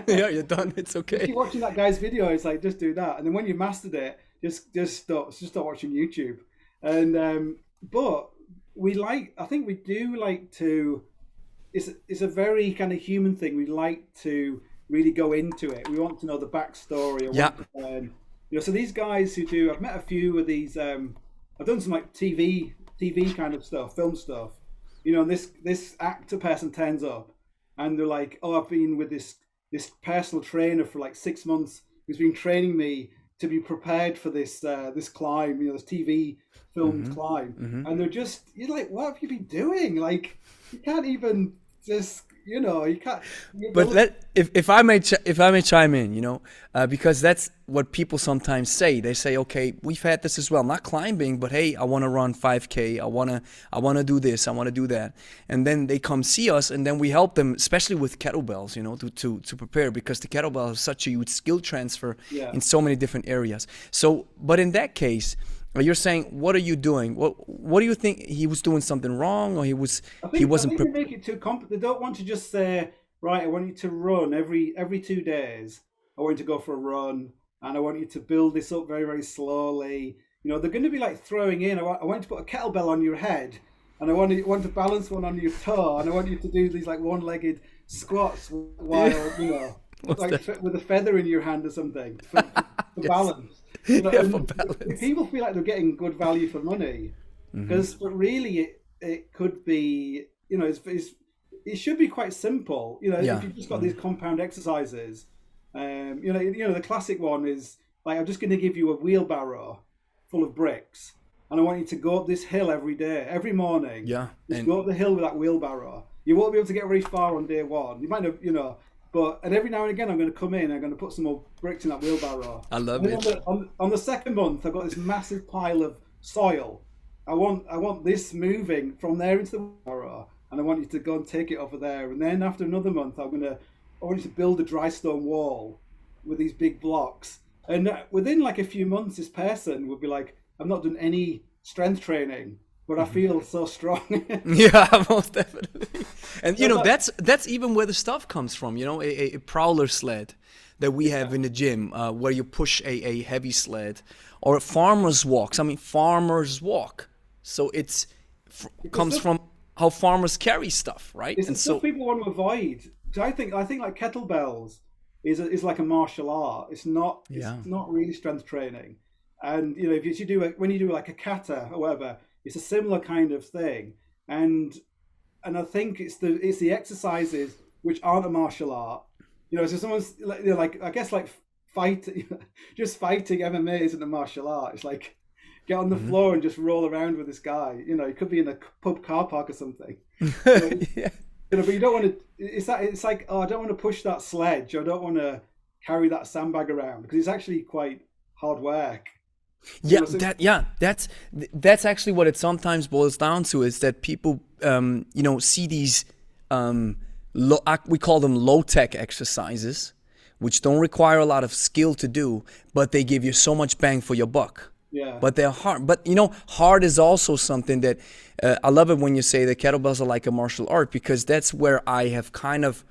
You're done. It's okay. If you're watching that guy's video, it's like, just do that. And then when you mastered it, just stop watching YouTube. And but I think we do like to. It's a very kind of human thing. We like to really go into it. We want to know the backstory. So these guys who do, I've met a few of these. I've done some like TV kind of stuff, film stuff. This actor person turns up and they're like, oh, I've been with this personal trainer for like 6 months who's been training me to be prepared for this climb, this TV filmed climb. And you're like, what have you been doing? Like, you can't even just, you can't. But if I may chime in, because that's what people sometimes say. They say, okay, we've had this as well, not climbing, but hey, I want to run 5K. I want to do this. I want to do that. And then they come see us, and then we help them, especially with kettlebells, to prepare, because the kettlebell is such a huge skill transfer in so many different areas. So, but in that case, you're saying, what are you doing? What do you think? He was doing something wrong, or he wasn't? I think they make it too complex. They don't want to just say, right, I want you to run every 2 days. I want you to go for a run, and I want you to build this up very, very slowly. They're going to be like throwing in. I want you to put a kettlebell on your head, and I want to balance one on your toe, and I want you to do these like one-legged squats while with a feather in your hand or something for balance. For balance. People feel like they're getting good value for money, but really it could be, it should be quite simple. If you've just got these compound exercises, the classic one is like, I'm just going to give you a wheelbarrow full of bricks, and I want you to go up this hill every day, every morning. Just go up the hill with that wheelbarrow. You won't be able to get very far on day one. You might have, and every now and again, I'm going to come in. I'm going to put some more bricks in that wheelbarrow. I love it. On the second month, I've got this massive pile of soil. I want this moving from there into the wheelbarrow, and I want you to go and take it over there. And then after another month, I want you to build a dry stone wall with these big blocks. And within like a few months, this person would be like, I've not done any strength training, but I feel so strong. Yeah, most definitely. And that's even where the stuff comes from. A prowler sled that we have in the gym, where you push a heavy sled, or farmers walks. I mean, farmers walk. So it comes from how farmers carry stuff, right? It's stuff people want to avoid. So I think like kettlebells is like a martial art. It's not really strength training. And when you do like a kata or whatever, it's a similar kind of thing. And I think it's the exercises which aren't a martial art. So someone's like I guess like just fighting MMA isn't a martial art. It's like get on the floor and just roll around with this guy. It could be in a pub car park or something. But you don't want to. It's like, oh, I don't want to push that sledge. I don't want to carry that sandbag around, because it's actually quite hard work. That's actually what it sometimes boils down to, is that people see these we call them low-tech exercises, which don't require a lot of skill to do, but they give you so much bang for your buck. But they're hard. But hard is also something that I love it when you say that kettlebells are like a martial art, because that's where I have kind of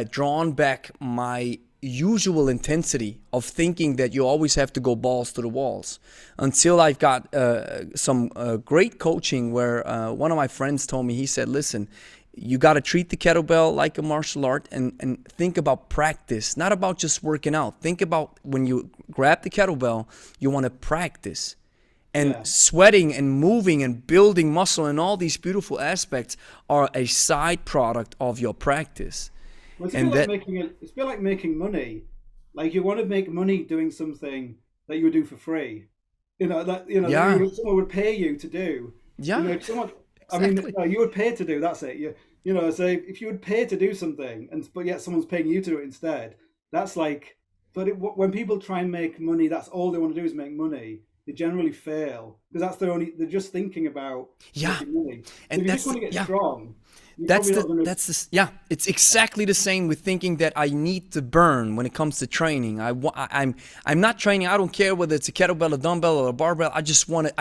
drawn back my usual intensity of thinking that you always have to go balls to the walls, until I've got some great coaching where one of my friends told me, he said, listen, you got to treat the kettlebell like a martial art, and think about practice, not about just working out. Think about when you grab the kettlebell, you want to practice. And Yeah. sweating and moving and building muscle and all these beautiful aspects are a side product of your practice. Well, it's a bit And like that, it's a bit like making money. Like you want to make money doing something that you would do for free. yeah, Someone would pay you to do. yeah, If someone, I mean, exactly. no, you would pay to do. That's it. So if you would pay to do something, but yet someone's paying you to do it instead, that's like. But when people try and make money, that's all they want to do is make money. They generally fail because they're just thinking about Yeah. making money. And If you just want to get yeah. strong, you're probably not going to. Yeah, it's exactly the same with thinking that I need to burn when it comes to training. I'm not training. I don't care whether it's a kettlebell, a dumbbell, or a barbell. I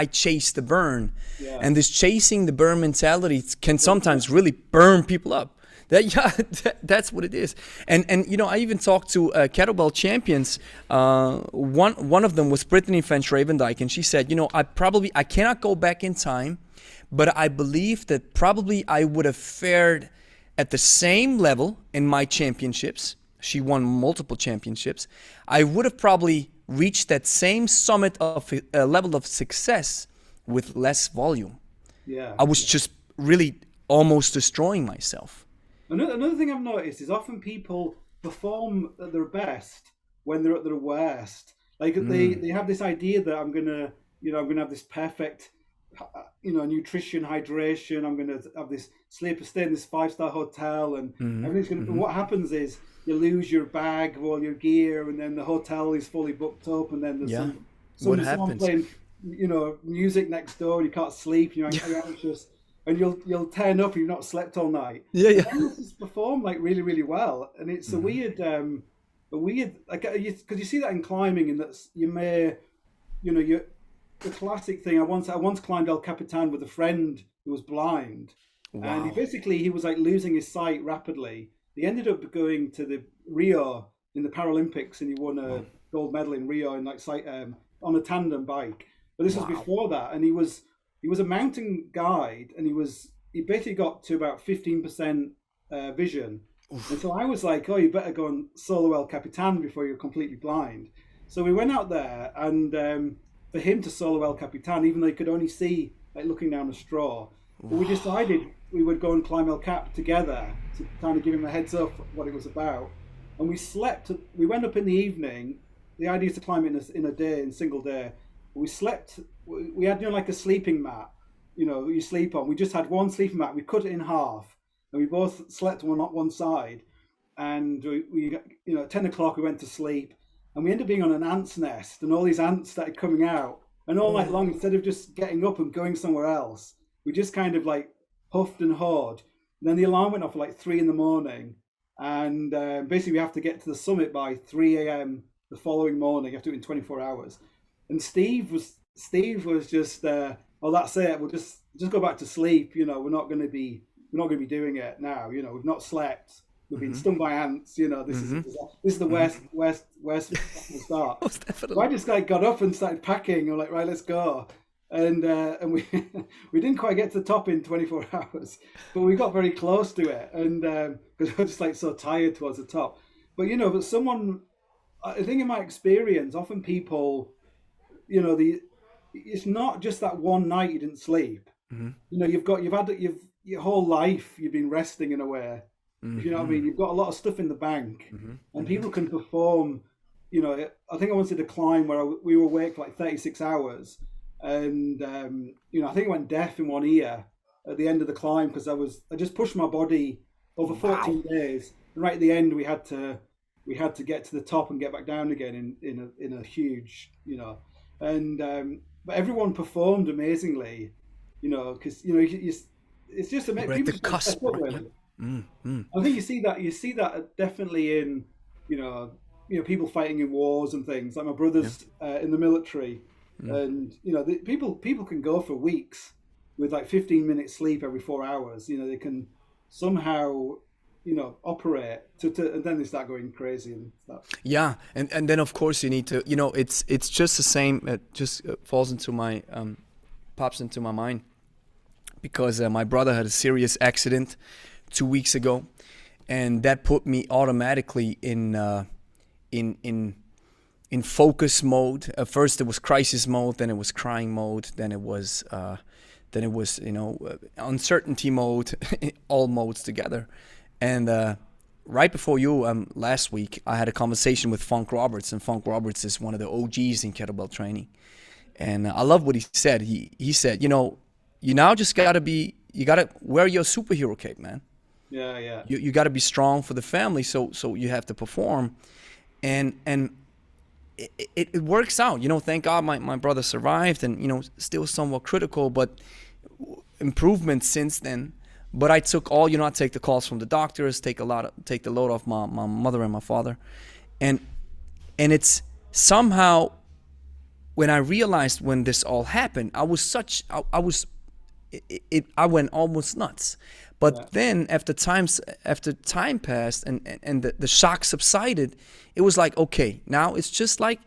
chase the burn. Yeah. And this chasing the burn mentality can sometimes really burn people up. That's what it is. And I even talked to kettlebell champions. One of them was Brittany French Ravendijk, and she said, I cannot go back in time, but I believe that probably I would have fared at the same level in my championships. She won multiple championships. I would have probably reached that same summit of level of success with less volume. Yeah. I was just really almost destroying myself. Another thing I've noticed is often people perform at their best when they're at their worst. Like they have this idea that I'm gonna have this perfect, nutrition, hydration. I'm gonna have this stay in this 5-star hotel, and everything's gonna. But what happens is you lose your bag of all your gear, and then the hotel is fully booked up, and then there's someone playing, music next door, and you can't sleep. You're anxious. And you'll turn up. You've not slept all night. Yeah. And this perform like really, really well, and it's a weird like because you see that in climbing, and that's the classic thing. I once climbed El Capitan with a friend who was blind, and he was like losing his sight rapidly. He ended up going to the Rio in the Paralympics, and he won a gold medal in Rio in on a tandem bike. But this was before that, and he was a mountain guide, and he basically got to about 15% vision. Oof. And so I was like, oh, you better go on solo El Capitan before you're completely blind. So we went out there, and for him to solo El Capitan, even though he could only see like looking down a straw, but we decided we would go and climb El Cap together to kind of give him a heads up what it was about. And we went up in the evening. The idea is to climb in a single day. We slept. We had like a sleeping mat, you sleep on. We just had one sleeping mat. We cut it in half, and we both slept on one side. And we at 10 o'clock we went to sleep, and we ended up being on an ant's nest, and all these ants started coming out. And all night long, instead of just getting up and going somewhere else, we just kind of like huffed and hawed. And then the alarm went off at like 3 a.m, and basically we have to get to the summit by 3 a.m. the following morning. You have to do it in 24 hours. And Steve was just, that's it. We'll just go back to sleep. We're not going to be doing it now. We've not slept. We've been stung by ants. This is the worst start. So I just got up and started packing. I'm like, right, let's go. And we we didn't quite get to the top in 24 hours, but we got very close to it. And because we were just like so tired towards the top. But I think in my experience, often people. It's not just that one night you didn't sleep. You've your whole life you've been resting in a way. If you know what I mean, you've got a lot of stuff in the bank, and people can perform. I think I wanted to climb where we were awake for like 36 hours, and I think I went deaf in one ear at the end of the climb because I just pushed my body over 14 days. And right at the end, we had to get to the top and get back down again in a huge but everyone performed amazingly, because it's just amazing. We're at the cusp, right? I think you see that definitely in people fighting in wars and things. Like my brother's in the military, and people can go for weeks with like 15 minutes sleep every 4 hours. They can somehow operate and then they start going crazy and stuff. Yeah, and then of course you need to, it's just the same. It just falls into my pops into my mind because my brother had a serious accident 2 weeks ago, and that put me automatically in in focus mode. At first it was crisis mode, then it was crying mode, then it was uncertainty mode, all modes together. And right before you, last week, I had a conversation with Funk Roberts, and Funk Roberts is one of the OGs in kettlebell training. And I love what he said. He said, you now just you gotta wear your superhero cape, man. Yeah. You gotta be strong for the family, so you have to perform. And it works out. Thank God my brother survived, and, still somewhat critical, but improvement since then. But I took I take the calls from the doctors, take the load off my mother and my father. And it's somehow, when I realized when this all happened, I went almost nuts. But then after time passed and the shock subsided, it was like, okay, now it's just like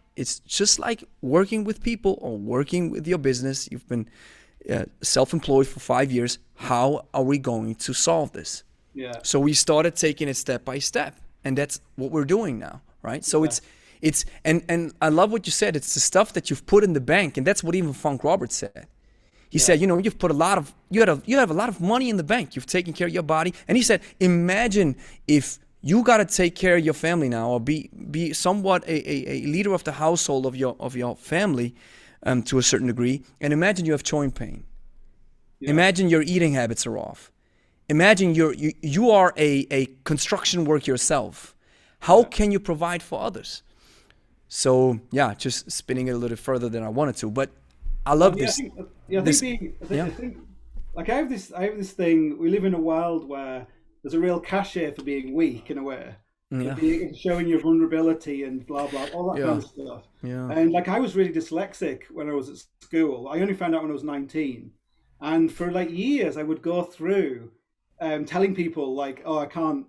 working with people or working with your business. You've been self-employed for 5 years. How are we going to solve this? Yeah. So we started taking it step by step, and that's what we're doing now, right? So it's and I love what you said. It's the stuff that you've put in the bank, and that's what even Funk Roberts said. He said, you've put you have a lot of money in the bank. You've taken care of your body, and he said, imagine if you got to take care of your family now, or be somewhat a leader of the household of your family, to a certain degree, and imagine you have joint pain. Yeah. Imagine your eating habits are off. Imagine you are a construction worker yourself. How can you provide for others? So just spinning it a little further than I wanted to, but I love this. I think like I have this thing. We live in a world where there's a real cachet for being weak in a way. Yeah. Showing your vulnerability and blah blah, all that kind of stuff. Yeah. And like I was really dyslexic when I was at school. I only found out when I was 19, and for like years I would go through telling people like, oh, I can't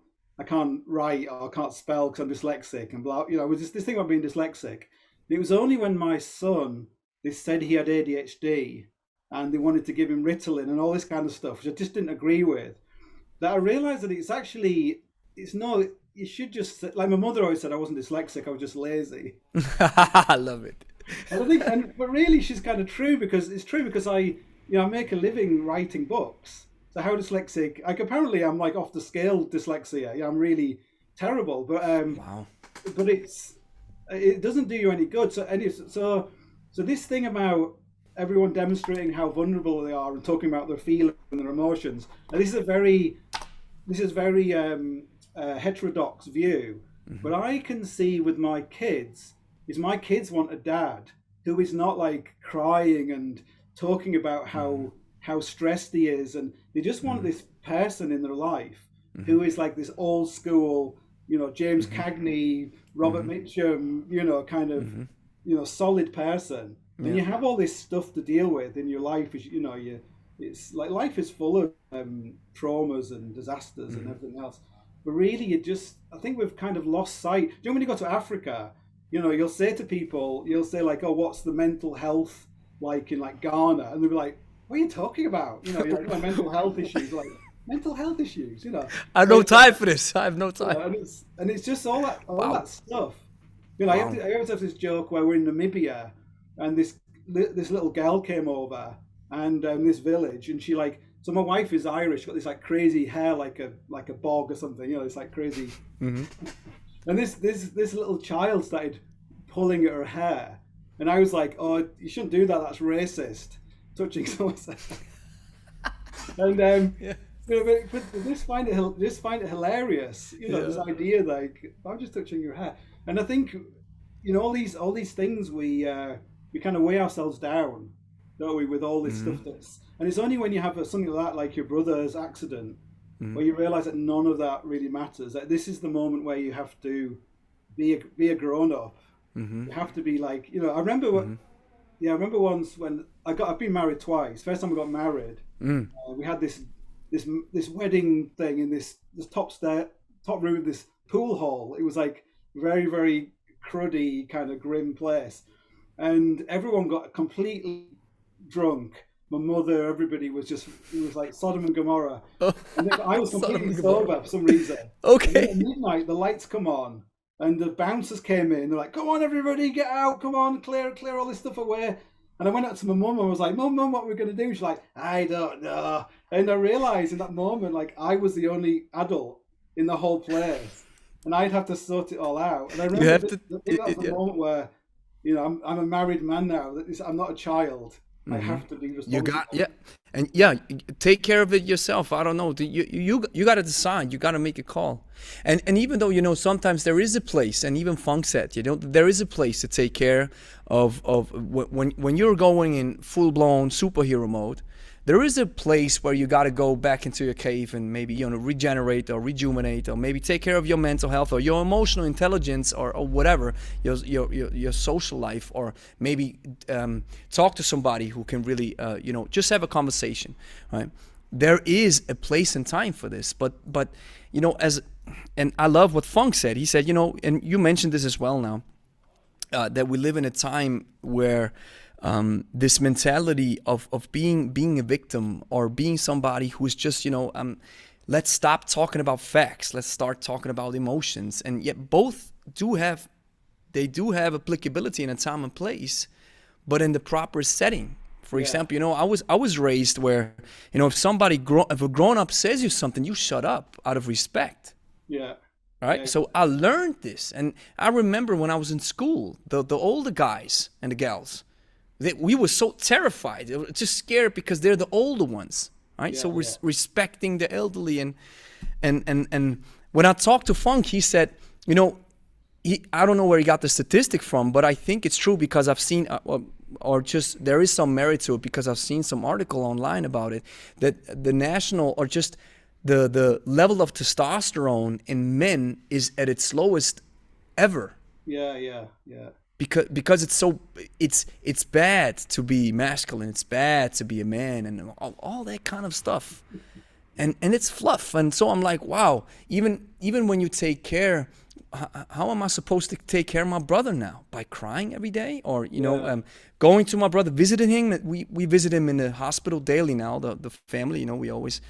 write or I can't spell because I'm dyslexic and blah. It was this thing about being dyslexic. And it was only when my son, they said he had ADHD and they wanted to give him Ritalin and all this kind of stuff, which I just didn't agree with, that I realized that it's not. You should just, like my mother always said, I wasn't dyslexic, I was just lazy. I love it. But really she's kind of true, because I make a living writing books. So how dyslexic, apparently I'm like off the scale dyslexia. I'm really terrible, but wow. But it doesn't do you any good. So this thing about everyone demonstrating how vulnerable they are and talking about their feelings and their emotions, and this is very heterodox view, but I can see with my kids want a dad who is not like crying and talking about how stressed he is, and they just want this person in their life who is like this old school, James Cagney, Robert Mitchum, kind of solid person. And you have all this stuff to deal with in your life, as it's like life is full of traumas and disasters and everything else. But really, I think we've kind of lost sight. Do you know when you go to Africa, you'll say to people, like, oh, what's the mental health like in like Ghana? And they'll be like, what are you talking about? You're like mental health issues, like mental health issues, I have no time for this. I have no time. And it's just all that stuff. I always have this joke where we're in Namibia and this little girl came over and this village, and she like, so my wife is Irish, got this like crazy hair, like a bog or something, it's like crazy. And this little child started pulling at her hair, and I was like, oh, you shouldn't do that. That's racist, touching someone's hair. And but just find it hilarious, this idea like, I'm just touching your hair. And I think all these things we kind of weigh ourselves down, don't we, with all this stuff and it's only when you have something like that, like your brother's accident, where you realize that none of that really matters. That this is the moment where you have to be a grown up. You have to be like, I remember I remember once when I've been married twice. First time I got married, we had this wedding thing in this top room of this pool hall. It was like very, very cruddy, kind of grim place, and everyone got completely drunk. My mother, everybody it was like Sodom and Gomorrah. And I was completely sober for some reason. Okay. And at midnight, the lights come on, and the bouncers came in. They're like, "Come on, everybody, get out! Come on, clear all this stuff away." And I went up to my mum and I was like, "Mum, what are we going to do?" She's like, "I don't know." And I realised in that moment, like, I was the only adult in the whole place, and I'd have to sort it all out. And I You remember have to. that was the moment where, I'm a married man now. I'm not a child. I have to be You responsible. got and take care of it yourself. I don't know. You got to decide. You got to make a call. And even though sometimes there is a place, and even Funk said there is a place to take care of when you're going in full blown superhero mode. There is a place where you got to go back into your cave and maybe regenerate or rejuvenate, or maybe take care of your mental health or your emotional intelligence, or whatever, your social life, or maybe talk to somebody who can really just have a conversation, right? There is a place and time for this, but and I love what Funk said. He said, and you mentioned this as well now, that we live in a time where this mentality of being a victim, or being somebody who's just let's stop talking about facts, let's start talking about emotions. And yet both do have applicability in a time and place, but in the proper setting. For example, I was raised where if a grown up says you something, you shut up out of respect. Yeah. Right. Yeah. So I learned this, and I remember when I was in school, the older guys and the gals, we were so terrified, just scared, because they're the older ones, right? So respecting the elderly, and when I talked to Funk, he said, I don't know where he got the statistic from, but I think it's true, because I've seen, or just there is some merit to it, because I've seen some article online about it, that the national, or just the level of testosterone in men is at its lowest ever. Yeah. Because it's bad to be masculine, it's bad to be a man, and all that kind of stuff, and it's fluff. And so I'm like, wow, even when you take care, how am I supposed to take care of my brother now? By crying every day, or going to my brother, visiting him? We visit him in the hospital daily now, the family. We always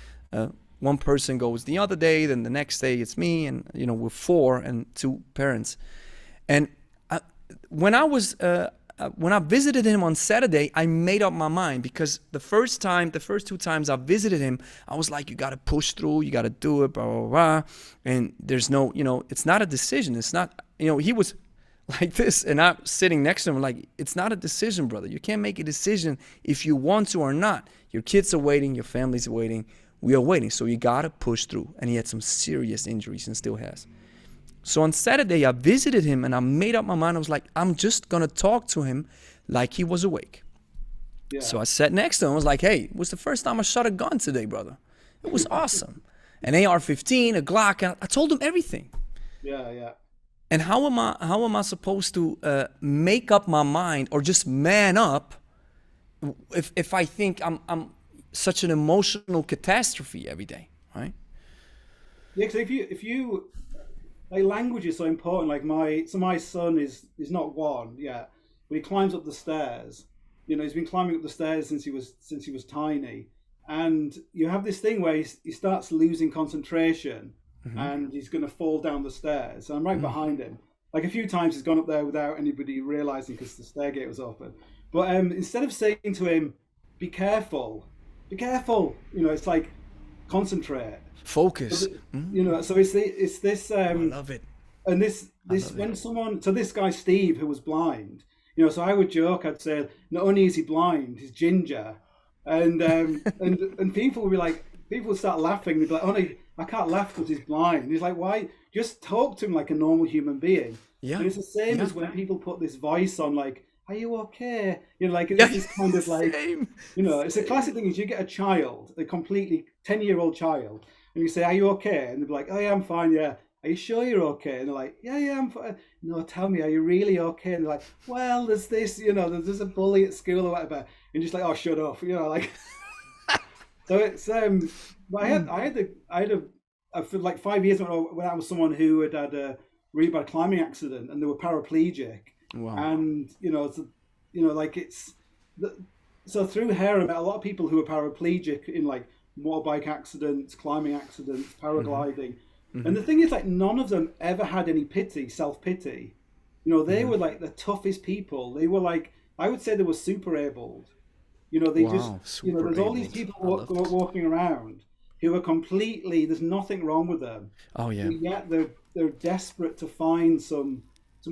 one person goes the other day, then the next day it's me, and we're 4 and 2 parents. And when I visited him on Saturday, I made up my mind, because the first 2 times I visited him, I was like, you got to push through, you got to do it, blah, blah, blah. And there's no, it's not a decision. It's not, he was like this, and I'm sitting next to him like, it's not a decision, brother. You can't make a decision if you want to or not. Your kids are waiting, your family's waiting, we are waiting. So you got to push through. And he had some serious injuries and still has. So on Saturday, I visited him, and I made up my mind. I was like, I'm just going to talk to him like he was awake. Yeah. So I sat next to him. I was like, hey, it was the first time I shot a gun today, brother. It was awesome. An AR-15, a Glock. And I told him everything. Yeah. And how am I supposed to make up my mind, or just man up, if I think I'm such an emotional catastrophe every day, right? Yeah, because if you like, language is so important. Like my son is not 1 yet, but he climbs up the stairs. He's been climbing up the stairs since he was tiny, and you have this thing where he starts losing concentration, and he's going to fall down the stairs. So I'm right behind him. Like a few times he's gone up there without anybody realizing, because the stair gate was open. But instead of saying to him, "Be careful," it's like, concentrate. Focus. So it's this. I love it. And this when someone, so this guy Steve, who was blind, so I would joke, I'd say, not only is he blind, he's ginger, and and people would be like, people would start laughing. They'd be like, "Oh no, I can't laugh because he's blind." And he's like, "Why? Just talk to him like a normal human being." Yeah. And it's the same as when people put this voice on, like, "Are you okay?" Like it's this kind of like, it's a classic thing. Is you get a child, a completely 10-year-old child, and you say, "Are you okay?" And they're like, "Oh yeah, I'm fine. Yeah. Are you sure you're okay?" And they're like, yeah, I'm fine. "No, tell me, are you really okay?" And they're like, "Well, there's this, there's a bully at school or whatever." And just like, "Oh, shut up," like. So it's but I had for like 5 years when I was someone who had a really bad climbing accident, and they were paraplegic. Wow. And like so through hair, I met a lot of people who were paraplegic in like motorbike accidents, climbing accidents, paragliding. And the thing is, like, none of them ever had any self-pity. You know, they were like the toughest people. They were like, I would say they were super abled. You know, they just, you know, there's all these people walking around who are completely, there's nothing wrong with them. Oh yeah. And yet they're desperate to find some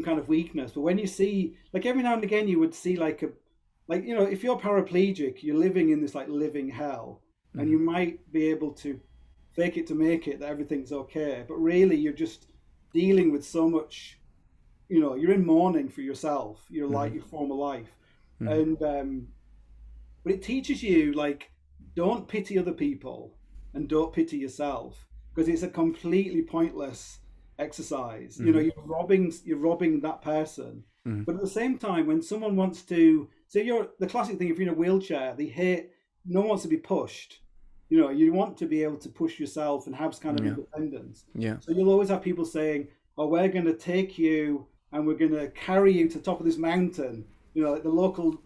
kind of weakness. But when you see, like, every now and again, you would see like you know, if you're paraplegic, you're living in this like living hell, and you might be able to fake it to make it that everything's okay, but really you're just dealing with so much. You know, you're in mourning for yourself, your life, your former life, and but it teaches you, like, don't pity other people and don't pity yourself, because it's a completely pointless exercise. You know, you're robbing that person. But at the same time, when someone wants to, say, the classic thing, if you're in a wheelchair, no one wants to be pushed. You know, you want to be able to push yourself and have kind of independence. Yeah. So you'll always have people saying, oh, we're going to take you and we're going to carry you to the top of this mountain. You know, like the local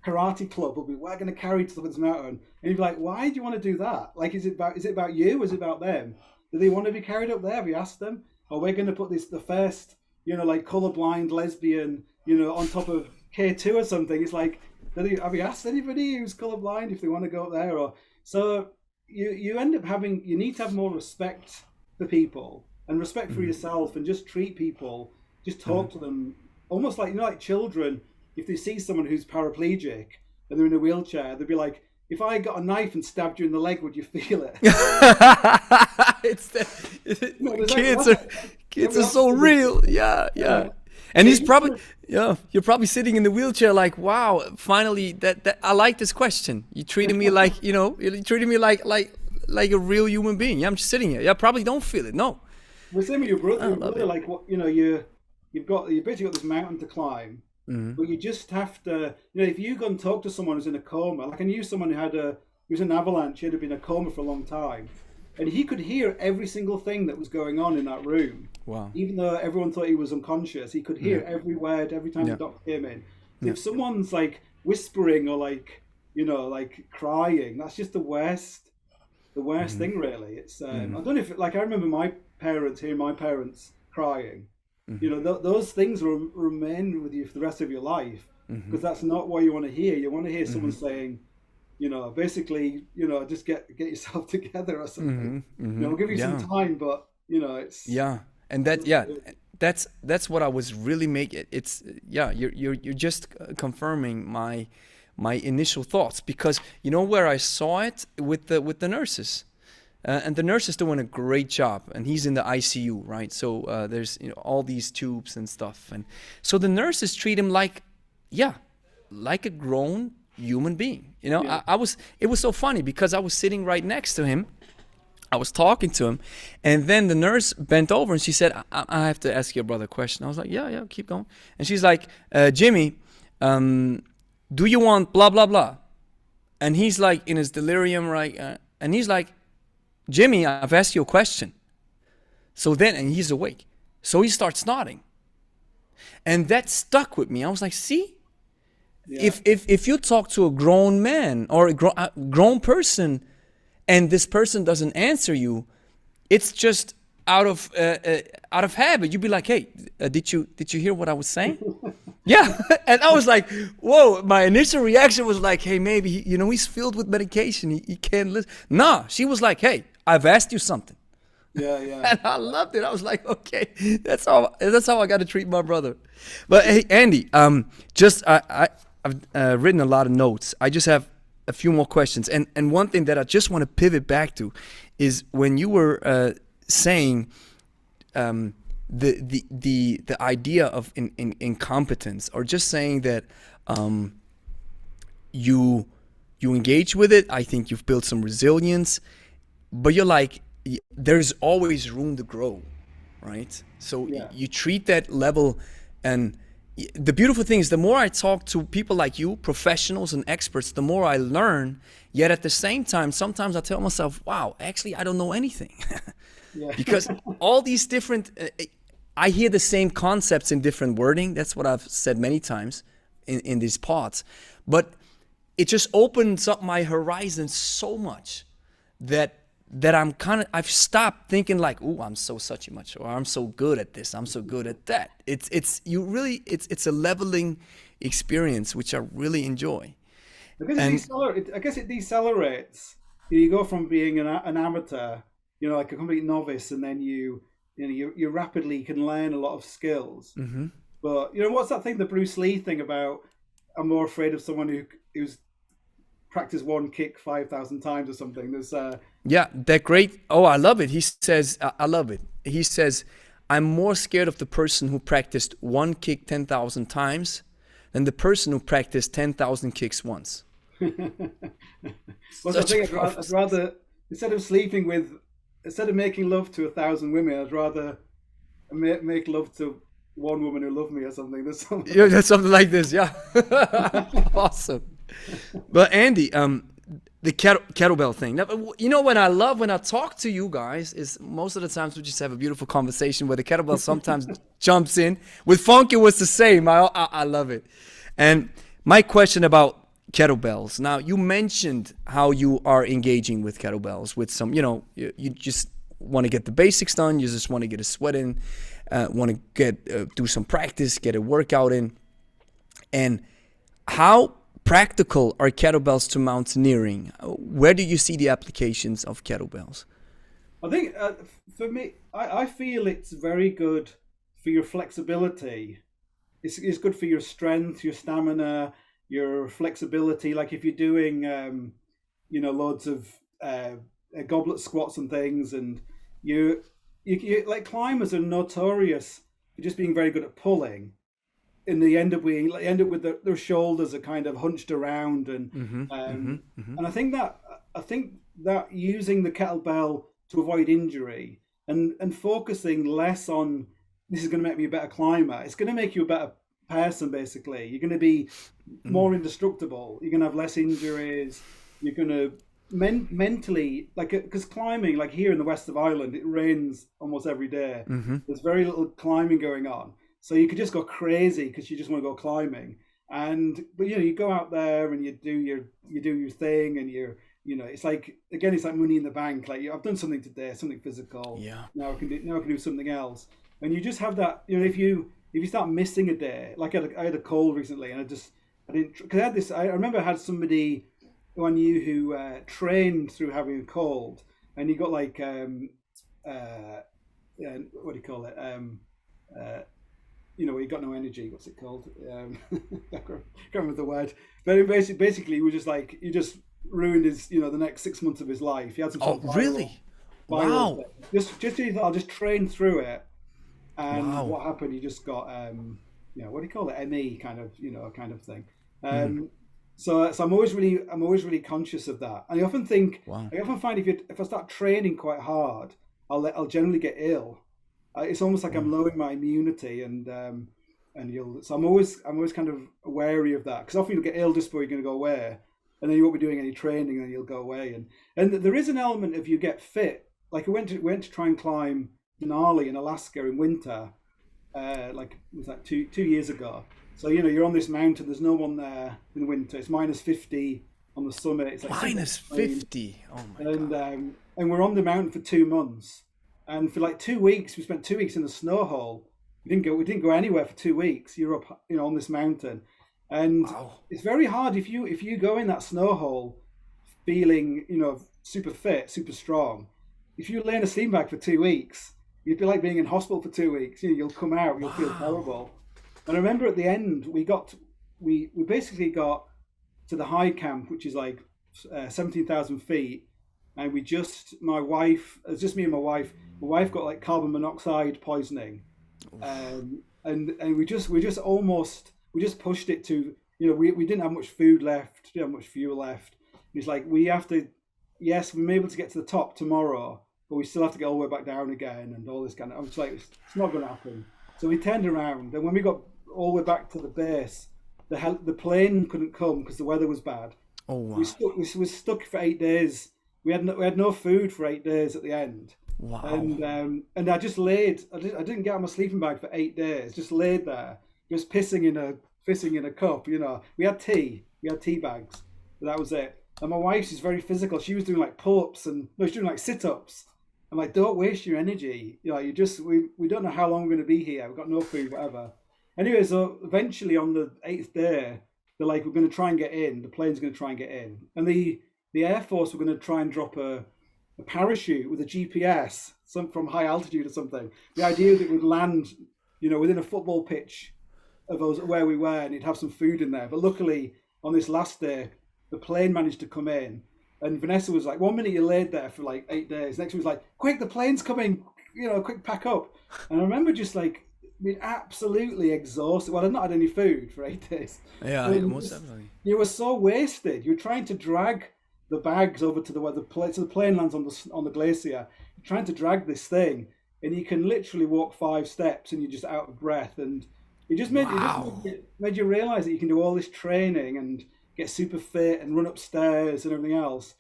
karate club will be, we're going to carry you to the top of this mountain. And you'd be like, why do you want to do that? Like, is it about you? Is it about them? Do they want to be carried up there? Have you asked them? Or we're going to put the first, you know, like colorblind lesbian, you know, on top of K2 or something. It's like, have you asked anybody who's colorblind if they want to go up there? Or so you end up you need to have more respect for people and respect for yourself, and just treat people, just talk to them almost like, you know, like children. If they see someone who's paraplegic and they're in a wheelchair, they'd be like, if I got a knife and stabbed you in the leg, would you feel it? Kids are so real. Yeah. And he's probably, you're probably sitting in the wheelchair like, wow, finally, that I like this question. You treated me like, you know, you treated me like a real human being. Yeah, I'm just sitting here. Yeah, I probably don't feel it. No. Well, same with your brother, like, what, you know, you basically got this mountain to climb, but you just have to, you know, if you go and talk to someone who's in a coma, like I knew someone who was in an avalanche, he had been in a coma for a long time, and he could hear every single thing that was going on in that room. Wow. Even though everyone thought he was unconscious, he could hear every word every time the doctor came in. So if someone's like whispering or like, you know, like crying, that's just the worst thing, really. It's I don't know if, like, I remember hearing my parents crying. You know, those things will remain with you for the rest of your life, because that's not what you want to hear. You want to hear someone saying, you know, basically, you know, just get yourself together or something. You know, we'll give you some time, but, you know, it's and that's what I was really making. It's you're just confirming my initial thoughts, because you know where I saw it with the nurses. And the nurse is doing a great job, and he's in the ICU, right? So there's, you know, all these tubes and stuff, and so the nurses treat him like a grown human being. You know, it was so funny, because I was sitting right next to him, I was talking to him, and then the nurse bent over and she said, I have to ask your brother a question. I was like, yeah, keep going. And she's like, Jimmy, do you want blah blah blah? And he's like in his delirium, right? And he's like, Jimmy, I've asked you a question. So then, and he's awake. So he starts nodding. And that stuck with me. I was like, see? Yeah. If you talk to a grown man or a grown person, and this person doesn't answer you, it's just out of habit. You'd be like, hey, did you hear what I was saying? Yeah. And I was like, whoa, my initial reaction was like, hey, maybe, you know, he's filled with medication. He can't listen. Nah, she was like, hey, I've asked you something. Yeah. And I loved it. I was like, okay, that's how I got to treat my brother. But hey, Andy, I've written a lot of notes. I just have a few more questions. And one thing that I just want to pivot back to is when you were saying the idea of incompetence, or just saying that you engage with it. I think you've built some resilience, but you're like, there's always room to grow, right? So you treat that level, and the beautiful thing is, the more I talk to people like you, professionals and experts, the more I learn. Yet at the same time, sometimes I tell myself, wow, actually, I don't know anything. Because all these different, I hear the same concepts in different wording. That's what I've said many times in these pods. But it just opens up my horizon so much that that I've stopped thinking like, oh, I'm so such a much, or I'm so good at this, I'm so good at that. It's a leveling experience which I really enjoy. I guess it decelerates. You go from being an amateur, like a complete novice, and then you rapidly can learn a lot of skills. Mm-hmm. But what's that thing, the Bruce Lee thing about I'm more afraid of someone who's practiced one kick 5,000 times or something. There's yeah, that great. Oh, I love it. He says, I love it. He says, I'm more scared of the person who practiced one kick 10,000 times than the person who practiced 10,000 kicks once. Well, I think I'd rather, instead of making love to 1,000 women, I'd rather make love to one woman who loved me or something. Yeah, that's something like this. Yeah. Awesome. But Andy, the kettlebell thing. Now, what I love when I talk to you guys is most of the times we just have a beautiful conversation where the kettlebell sometimes jumps in. With Funk, it was the same. I love it. And my question about kettlebells. Now, you mentioned how you are engaging with kettlebells with some, you just want to get the basics done. You just want to get a sweat in, want to do some practice, get a workout in. And how practical are kettlebells to mountaineering? Where do you see the applications of kettlebells? I think for me, I feel it's very good for your flexibility. It's good for your strength, your stamina, your flexibility. Like if you're doing, loads of goblet squats and things, and you like climbers are notorious for just being very good at pulling. And they end up with their shoulders are kind of hunched around, and and I think that using the kettlebell to avoid injury and focusing less on this is going to make me a better climber. It's going to make you a better person. Basically, you're going to be more indestructible. You're going to have less injuries. You're going to mentally, like, because climbing, like here in the west of Ireland, it rains almost every day. There's very little climbing going on. So you could just go crazy because you just want to go climbing, but you go out there and you do your thing, and it's like money in the bank. Like I've done something today, something physical. Yeah. Now I can do something else, and you just have that. If you start missing a day, like I had a cold recently, and I didn't, because I had this. I remember I had somebody who I knew who trained through having a cold, and he got like what do you call it? He got no energy. What's it called? I can't remember the word. But basically, we just like you just ruined his, the next 6 months of his life. He had some. Oh, really? Wow. Just I'll just train through it, and what happened? He just got what do you call it? ME kind of thing. So I'm always really conscious of that. And I often think, I often find if I start training quite hard, I'll generally get ill. It's almost like I'm lowering my immunity, so I'm always kind of wary of that, because often you'll get ill just before you're going to go away, and then you won't be doing any training, and then you'll go away, and there is an element of you get fit. Like I went to try and climb Denali in Alaska in winter, like it was like two years ago. So you're on this mountain. There's no one there in the winter. It's -50 on the summit. It's like -50. Oh my god! And we're on the mountain for 2 months. And for like 2 weeks, we spent 2 weeks in the snow hole. We didn't go anywhere for 2 weeks. You're up, on this mountain, and it's very hard if you go in that snow hole, feeling, super fit, super strong. If you lay in a sleeping bag for 2 weeks, you'd be like being in hospital for 2 weeks. You'll come out, you'll feel terrible. And I remember at the end, we basically got to the high camp, which is like 17,000 feet. And my wife, it's just me and my wife. My wife got like carbon monoxide poisoning, and we just pushed it to, we didn't have much food left, didn't have much fuel left. And it's like we may be able to get to the top tomorrow, but we still have to get all the way back down again, and all this kind of. I was like, it's not going to happen. So we turned around, and when we got all the way back to the base, the plane couldn't come because the weather was bad. Oh wow! We were stuck for 8 days. We had no food for 8 days at the end. Wow. And I just laid. I didn't get out my sleeping bag for 8 days. Just laid there, just pissing in a cup. We had tea. We had tea bags. But that was it. And my wife is very physical. She was doing like pull-ups and no, she's doing like sit-ups. I'm like, don't waste your energy. You know, we don't know how long we're going to be here. We've got no food, whatever. Anyway, so eventually on the 8th day, they're like, we're going to try and get in. The plane's going to try and get in. And the Air Force were going to try and drop a parachute with a GPS, from high altitude or something. The idea that it would land, you know, within a football pitch of us where we were, and you'd have some food in there. But luckily, on this last day, the plane managed to come in, and Vanessa was like, 1 minute you laid there for like 8 days, next one was like, quick, the plane's coming, you know, quick, pack up. And I remember just like being absolutely exhausted. Well, I'd not had any food for 8 days. Yeah, most definitely. You were so wasted. You were trying to drag the bags over to where the plane lands on the glacier. You're trying to drag this thing, and you can literally walk 5 steps, and you're just out of breath. And it just made you realize that you can do all this training and get super fit and run upstairs and everything else.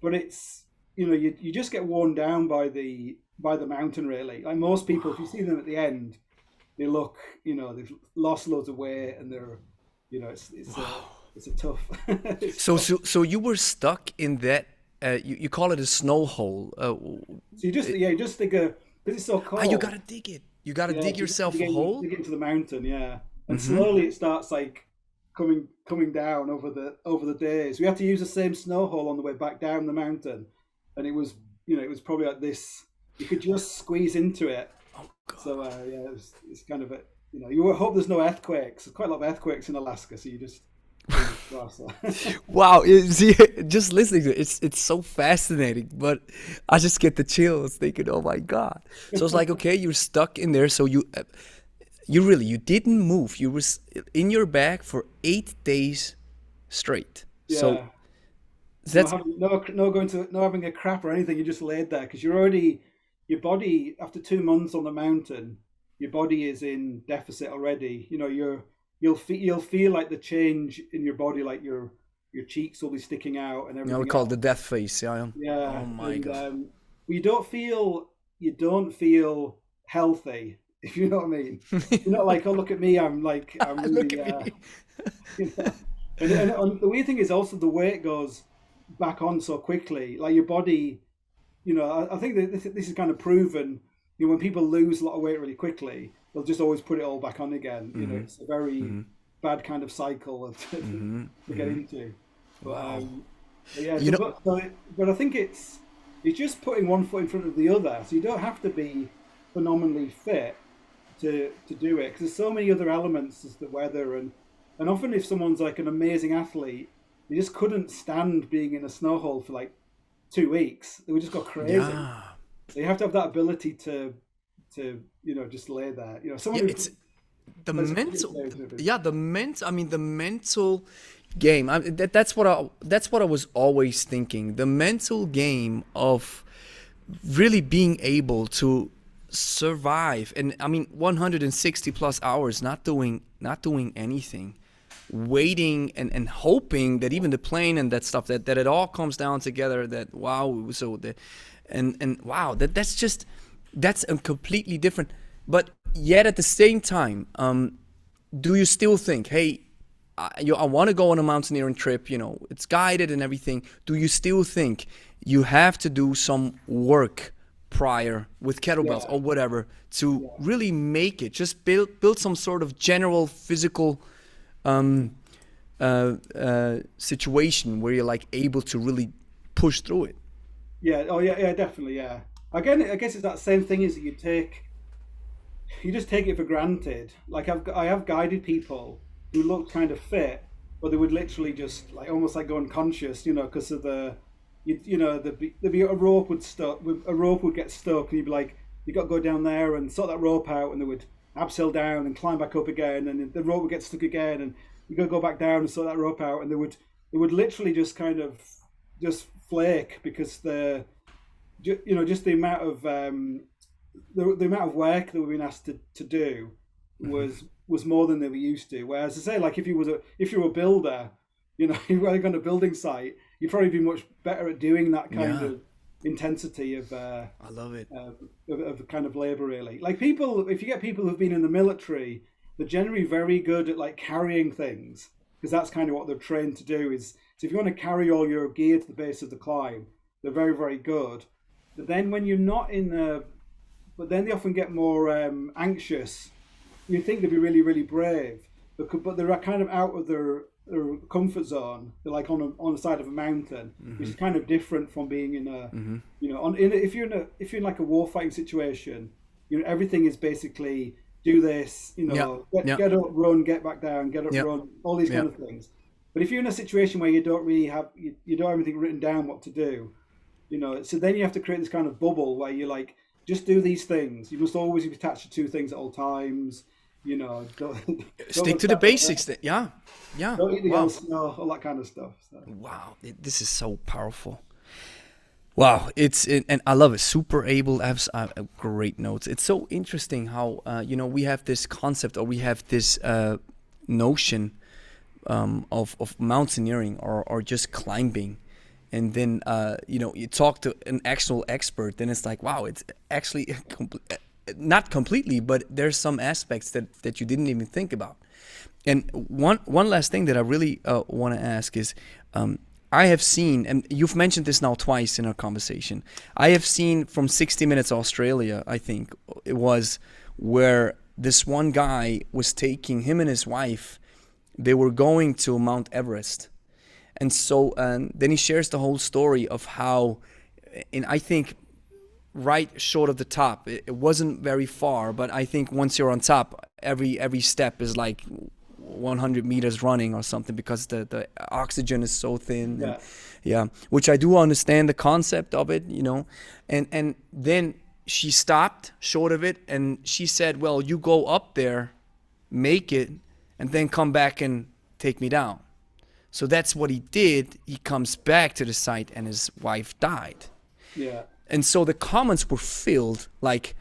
But it's, you know, you just get worn down by the mountain, really. Like most people, if you see them at the end, they look, you know, they've lost loads of weight, and they're, you know, it's a tough. So you were stuck in that. You call it a snow hole. So you just dig because it's so cold. You gotta dig it. You gotta dig yourself a hole. Dig into the mountain, yeah, and slowly it starts like coming down over the days. We had to use the same snow hole on the way back down the mountain, and it was probably like this. You could just squeeze into it. Oh God. So yeah, it's kind of you hope there's no earthquakes. There's quite a lot of earthquakes in Alaska, so you just. Wow, see, just listening to it, it's so fascinating, but I just get the chills thinking, oh my God. So it's like, okay, you're stuck in there, so you didn't move. You were in your bag for 8 days straight. Yeah. So that's no having a crap or anything. You just laid there because your body after 2 months on the mountain, your body is in deficit already. You know, you'll feel like the change in your body, like your cheeks will be sticking out and everything. We call it the death face. Yeah. Yeah. Oh my God. You don't feel healthy, if you know what I mean. You're not like, oh, look at me, I'm really, Look at me. You know? And the weird thing is also the weight goes back on so quickly. Like your body, you know, I think that this is kind of proven. You know, when people lose a lot of weight really quickly, they'll just always put it all back on again. You know, it's a very bad kind of cycle to get into. But, Wow. but yeah, but I think it's just putting one foot in front of the other. So you don't have to be phenomenally fit to do it, because there's so many other elements as the weather, and often if someone's like an amazing athlete, they just couldn't stand being in a snow hole for like 2 weeks. They would just go crazy. Yeah. So you have to have that ability to you know, just lay there. You know, someone It's the mental. Yeah, the mental game. That's what I was always thinking. The mental game of really being able to survive, and 160 plus hours not doing anything, waiting and hoping that even the plane and that stuff that it all comes down together. That wow, wow, that's a completely different. But yet at the same time, do you still think, hey, I want to go on a mountaineering trip, you know, it's guided and everything. Do you still think you have to do some work prior with kettlebells or whatever to really make it? Just build some sort of general physical situation where you're like able to really push through it. Yeah. Oh yeah. Definitely. Yeah. Again, I guess it's that same thing as you just take it for granted. Like I have guided people who looked kind of fit, but they would literally just like almost like go unconscious, you know, because of there'd be a rope would get stuck, and you'd be like, you got to go down there and sort that rope out, and they would abseil down and climb back up again, and the rope would get stuck again, and you got to go back down and sort that rope out, and they would literally just kind of just flake because just the amount of the amount of work that we've been asked to do was more than they were used to. Whereas I say, like if you were a builder, you know, you were on a building site, you'd probably be much better at doing that kind of intensity of I love it of kind of labor, really. Like if you get people who've been in the military, they're generally very good at like carrying things, because that's kind of what they're trained to do, is So if you want to carry all your gear to the base of the climb, they're very, very good. But then when you're not in the, but then they often get more anxious. You think they'd be really, really brave, but they're kind of out of their comfort zone. They're like on the side of a mountain, which is kind of different from being in a, you know, if you're in like a war fighting situation, you know, everything is basically do this, you know, get up, run, get back down, get up, run, all these kind of things. But if you're in a situation where you don't really have, you don't have anything written down what to do, you know, so then you have to create this kind of bubble where you're like, just do these things. You must always be attached to two things at all times. You know, don't stick to the basics. Yeah. Don't eat the else, all that kind of stuff. So. Wow, this is so powerful. Wow, and I love it. Super able, great notes. It's so interesting how you know, we have this concept, or we have this notion of mountaineering or just climbing. And then, you know, you talk to an actual expert, then it's like, wow, it's actually not completely, but there's some aspects that you didn't even think about. And one last thing that I really want to ask is, I have seen, and you've mentioned this now twice in our conversation, I have seen from 60 Minutes Australia, I think it was, where this one guy was taking him and his wife, they were going to Mount Everest. And so then he shares the whole story of how, and I think right short of the top, it wasn't very far, but I think once you're on top, every step is like 100 meters running or something, because the oxygen is so thin. Yeah. Which I do understand the concept of it, you know. And then she stopped short of it, and she said, well, you go up there, make it, and then come back and take me down. So that's what he did. He comes back to the site and his wife died. Yeah. And so the comments were filled like,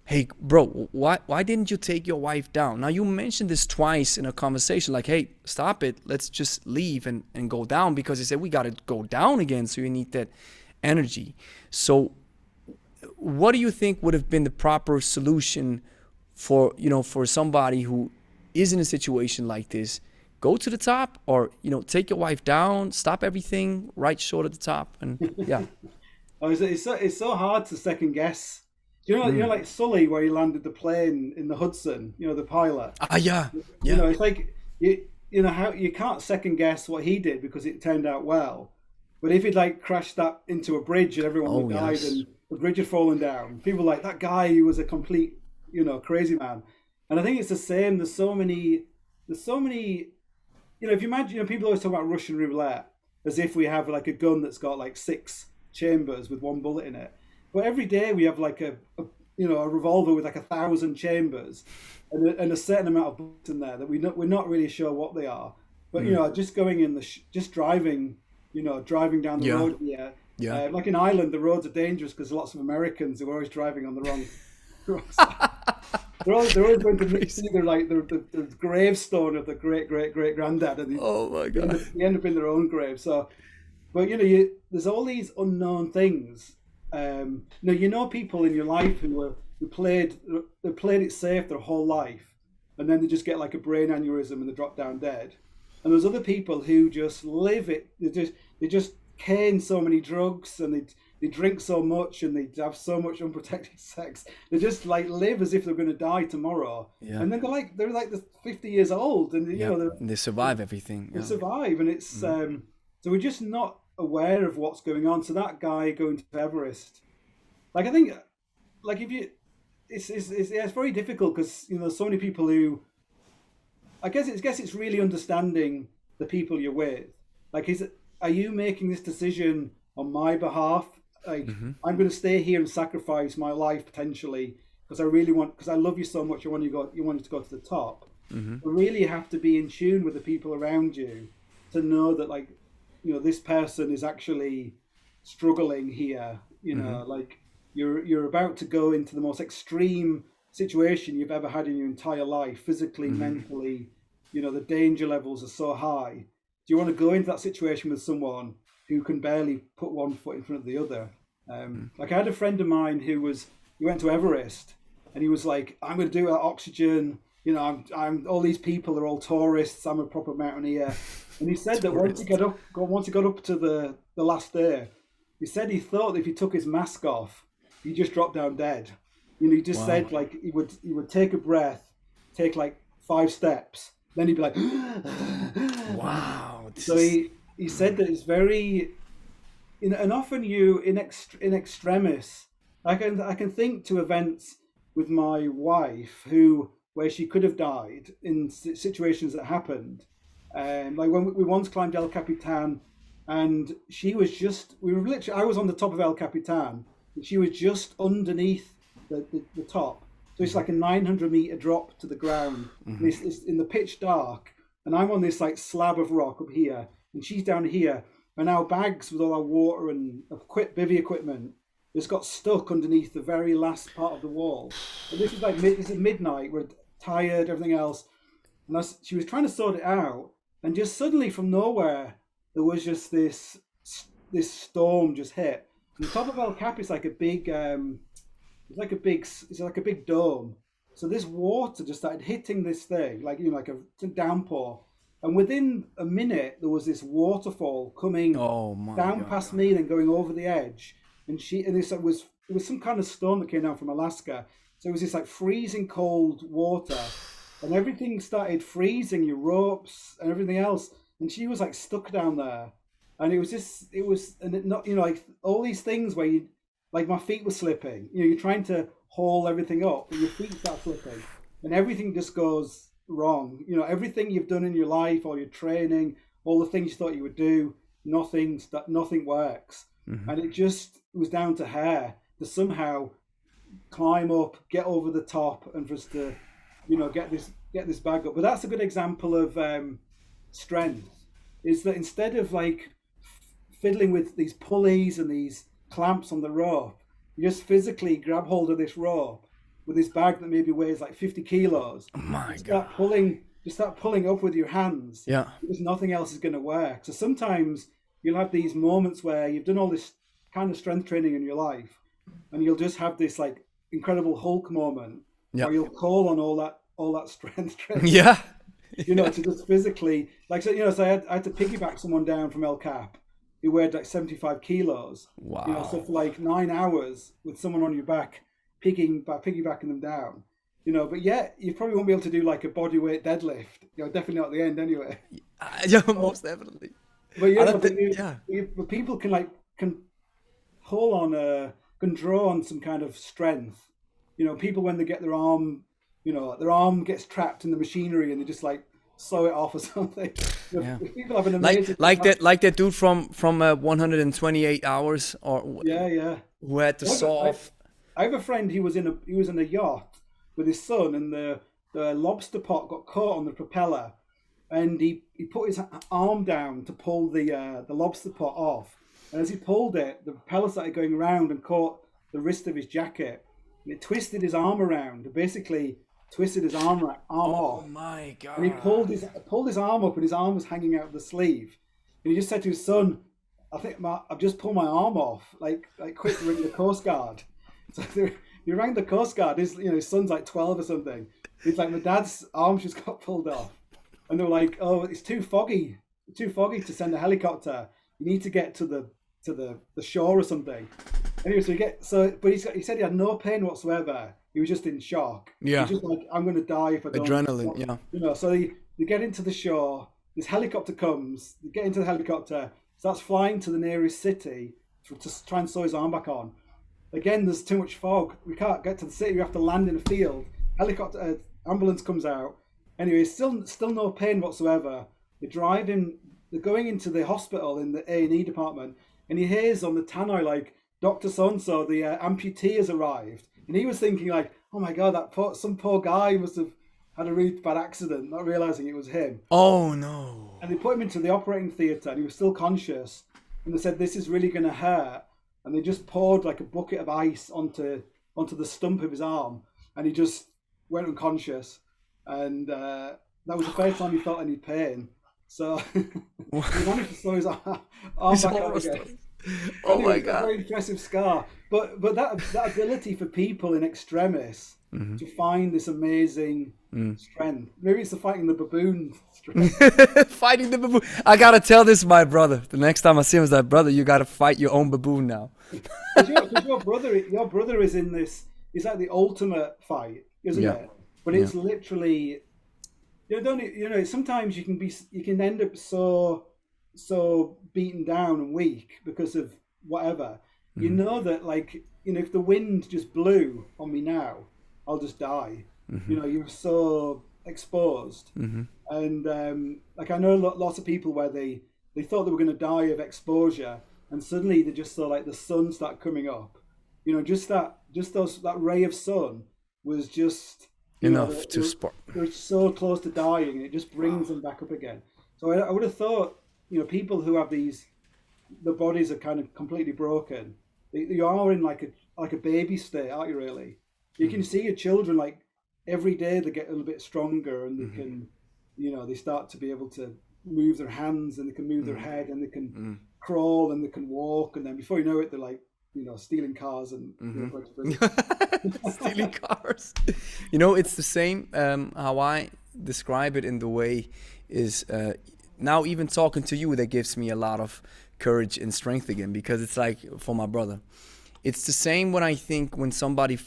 hey, bro, why didn't you take your wife down? Now, you mentioned this twice in a conversation, like, hey, stop it. Let's just leave and go down, because he said, we got to go down again. So you need that energy. So what do you think would have been the proper solution for, you know, for somebody who is in a situation like this? Go to the top, or, you know, take your wife down, stop everything right short at the top, and yeah. It's so hard to second guess. You know, like Sully, where he landed the plane in the Hudson. You know, the pilot. Yeah. You know, it's like you know how you can't second guess what he did because it turned out well. But if he'd like crashed that into a bridge and everyone had died and the bridge had fallen down, people were like, that guy, he was a complete, you know, crazy man. And I think it's the same. There's so many. You know, if you imagine, you know, people always talk about Russian roulette as if we have like a gun that's got like 6 chambers with 1 bullet in it. But every day we have like a revolver with like 1,000 chambers and a certain amount of bullets in there that we're not really sure what they are. But you know, just going in just driving, you know, driving down the road here. Yeah. Like in Ireland, the roads are dangerous because lots of Americans who are always driving on the wrong side. They're always going to see the gravestone of the great granddad, and oh my god, they end up in their own grave. So, but you know, there's all these unknown things. You know people in your life who played it safe their whole life, and then they just get like a brain aneurysm and they drop down dead. And there's other people who just live it. They just cane so many drugs, and they drink so much, and they have so much unprotected sex. They just like live as if they're going to die tomorrow. Yeah. And then they're like 50 years old, and you know, and they survive everything. They survive, and it's so we're just not aware of what's going on. So that guy going to Everest, like I think, like if you, it's very difficult because you know there's so many people who, I guess it's really understanding the people you're with. Like, are you making this decision on my behalf? Like, I'm going to stay here and sacrifice my life potentially because I love you so much. You want to go to the top. But really, you have to be in tune with the people around you to know that, like, you know, this person is actually struggling here. You know, like you're about to go into the most extreme situation you've ever had in your entire life, physically, mentally. You know, the danger levels are so high. Do you want to go into that situation with someone who can barely put one foot in front of the other? Like I had a friend of mine he went to Everest, and he was like, I'm going to do oxygen. You know, I'm all these people are all tourists. I'm a proper mountaineer. And he said that once he got up to the last day, he said he thought if he took his mask off, he just dropped down dead. He just said like he would take a breath, take like 5 steps, then he'd be like, wow. So he said that it's very, and often you in extremis. I can think to events with my wife where she could have died in situations that happened. Like when we once climbed El Capitan, and she was I was on the top of El Capitan, and she was just underneath the top. So it's like a 900-meter drop to the ground. Mm-hmm. It's in the pitch dark, and I'm on this like slab of rock up here, and she's down here, and our bags with all our water and bivy equipment just got stuck underneath the very last part of the wall. And this is midnight. We're tired, everything else, and she was trying to sort it out. And just suddenly from nowhere, there was just this storm just hit. And the top of El Cap is like a big, it's like a big dome. So this water just started hitting this thing, like like a downpour. And within a minute, there was this waterfall coming down past me, then going over the edge. And it was some kind of storm that came down from Alaska. So it was this like freezing cold water. And everything started freezing, your ropes and everything else. And she was like stuck down there. And like all these things where like my feet were slipping. You're trying to haul everything up, but your feet start slipping. And everything just goes wrong. Everything you've done in your life, all your training, all the things you thought you would do, nothing works. Mm-hmm. And it was down to her to somehow climb up, get over the top, and for us to get this bag up. But that's a good example of strength, is that instead of like fiddling with these pulleys and these clamps on the rope, you just physically grab hold of this rope with this bag that maybe weighs like 50 kilos. Oh my God. Start pulling up with your hands. Yeah. Because nothing else is going to work. So sometimes you'll have these moments where you've done all this kind of strength training in your life, and you'll just have this like incredible Hulk moment. Yeah. Or you'll call on all that strength training. Yeah. To just physically, like, so I had to piggyback someone down from El Cap who weighed like 75 kilos. Wow. So for like 9 hours with someone on your back, piggybacking them down. But yet you probably won't be able to do like a bodyweight deadlift. Definitely not at the end anyway. Yeah, most definitely. But people can pull on can draw on some kind of strength. People when they get their arm gets trapped in the machinery and they just like sew it off or something. People have an amazing like that dude from 128 hours or who had to saw off. I have a friend who was in a yacht with his son, and the lobster pot got caught on the propeller, and he put his arm down to pull the lobster pot off, and as he pulled it, the propeller started going around and caught the wrist of his jacket. And it twisted his arm around, and basically twisted his arm off. Oh my God. And he pulled his arm up, and his arm was hanging out of the sleeve. And he just said to his son, I think I've just pulled my arm off. Like quick, ring the Coast Guard. So he rang the Coast Guard. His son's like 12 or something. He's like, my dad's arm just got pulled off. And they were like, oh, it's too foggy to send a helicopter. You need to get to the shore or something. Anyway, but he said he had no pain whatsoever. He was just in shock. Yeah. He was just like, I'm going to die if I don't. Adrenaline, yeah. So they get into the shore. This helicopter comes. They get into the helicopter, starts flying to the nearest city to try and sew his arm back on. Again, there's too much fog. We can't get to the city. We have to land in a field. Helicopter, ambulance comes out. Anyway, still no pain whatsoever. They drive him. They're going into the hospital in the A&E department, and he hears on the tannoy like, Dr. So-and-so, the amputee has arrived. And he was thinking like, oh my God, some poor guy must have had a really bad accident, not realizing it was him. Oh no. And they put him into the operating theatre, and he was still conscious. And they said, this is really going to hurt. And they just poured like a bucket of ice onto the stump of his arm. And he just went unconscious. And that was the first time he felt any pain. So he managed to sew his arm back up again. Oh my God! A very impressive scar, but that ability for people in extremis to find this amazing strength. Maybe it's the fighting the baboon strength. Fighting the baboon. I gotta tell this to my brother. The next time I see him, is like, brother, you gotta fight your own baboon now. Because your brother is in this. It's like the ultimate fight, isn't it? But it's literally, sometimes you can end up so beaten down and weak because of whatever. You know that, like, if the wind just blew on me now, I'll just die. You're so exposed. And like, I know lots of people where they thought they were going to die of exposure, and suddenly they just saw, like, the sun start coming up. That ray of sun was just enough to spark. They're so close to dying, and it just brings them back up again. So I would have thought, people who have the bodies are kind of completely broken. You are in like a baby state, aren't you? Really, you can see your children, like, every day they get a little bit stronger, and they can, they start to be able to move their hands, and they can move their head, and they can crawl, and they can walk, and then before you know it, they're like, stealing cars and stealing cars. It's the same. How I describe it in the way is now even talking to you, that gives me a lot of courage and strength again, because it's like, for my brother, it's the same when somebody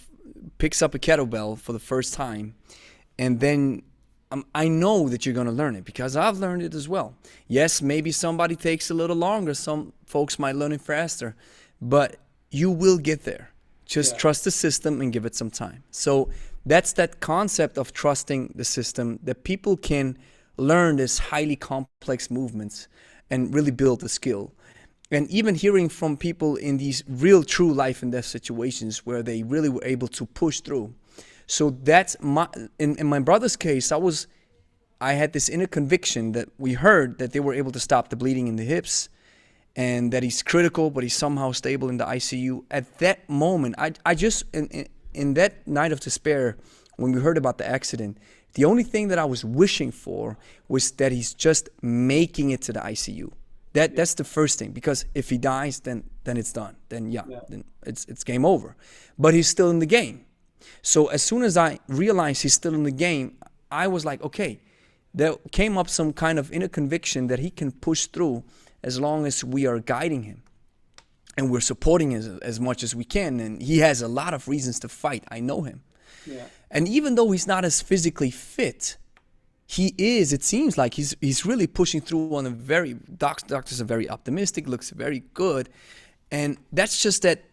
picks up a kettlebell for the first time, and then I know that you're going to learn it, because I've learned it as well. Yes, maybe somebody takes a little longer, some folks might learn it faster, but you will get there. Just trust the system and give it some time. So that's that concept of trusting the system, that people can learn this highly complex movements and really build the skill. And even hearing from people in these real true life and death situations where they really were able to push through. So that's in my brother's case, I had this inner conviction that we heard that they were able to stop the bleeding in the hips, and that he's critical, but he's somehow stable in the ICU. At that moment, I just, in that night of despair, when we heard about the accident, the only thing that I was wishing for was that he's just making it to the ICU. That's the first thing, because if he dies, then it's done. Then it's game over. But he's still in the game. So as soon as I realized he's still in the game, I was like, okay, there came up some kind of inner conviction that he can push through as long as we are guiding him and we're supporting him as much as we can. And he has a lot of reasons to fight. I know him. Yeah. And even though he's not as physically fit, it seems like he's really pushing through on doctors are very optimistic, looks very good. And that's just that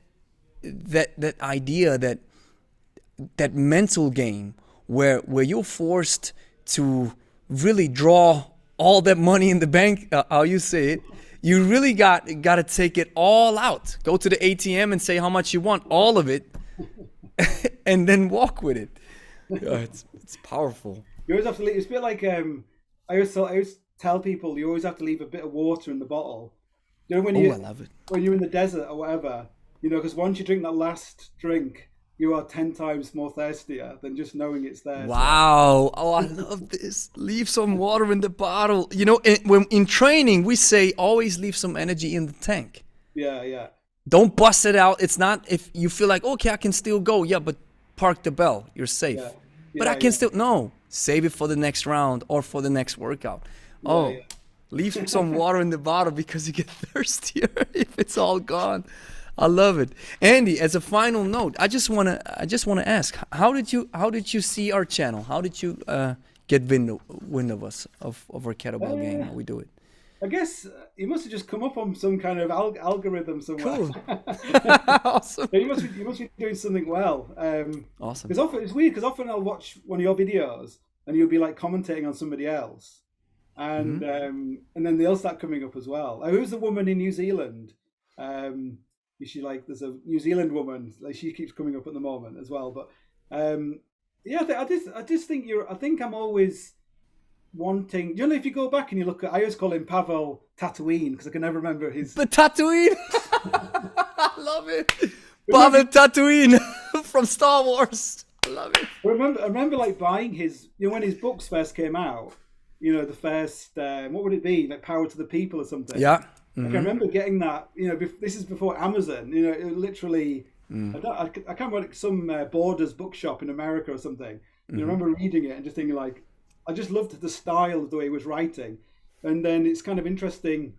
idea, that mental game where you're forced to really draw all that money in the bank, how you say it. You really got to take it all out. Go to the ATM and say how much you want, all of it, and then walk with it. It's powerful. You always have to leave. It's a bit like I always tell people, you always have to leave a bit of water in the bottle. When I love it. When you're in the desert or whatever, because once you drink that last drink, you are 10 times more thirstier than just knowing it's there. Wow. Oh, I love this. Leave some water in the bottle. When in training, we say always leave some energy in the tank. Yeah. Don't bust it out. It's not, if you feel like, okay, I can still go. Yeah, but park the bell. You're safe. Yeah. But I can still, no. Save it for the next round or for the next workout. Leave some water in the bottle because you get thirstier if it's all gone. I love it. Andy, as a final note, I just want to ask, how did you see our channel? How did you get wind of us, of our kettlebell game, how we do it? I guess you must have just come up on some kind of algorithm somewhere. Cool. Awesome. You must be doing something well. Awesome. Because it's weird, because often I'll watch one of your videos and you'll be like commentating on somebody else, and then they'll start coming up as well. Who's the woman in New Zealand? Is she like, there's a New Zealand woman, like she keeps coming up at the moment as well. But I just think I think I'm always wanting, if you go back and you look at, I always call him Pavel Tatooine because I can never remember his. But Tatooine, I love it. Pavel Tatooine from Star Wars. I love it. I remember like buying his, when his books first came out. The first, what would it be? Like Power to the People or something. Yeah. Like I remember getting that. This is before Amazon. It literally I can't remember, some Borders bookshop in America or something. And I remember reading it and just thinking like, I just loved the style of the way he was writing. And then it's kind of interesting,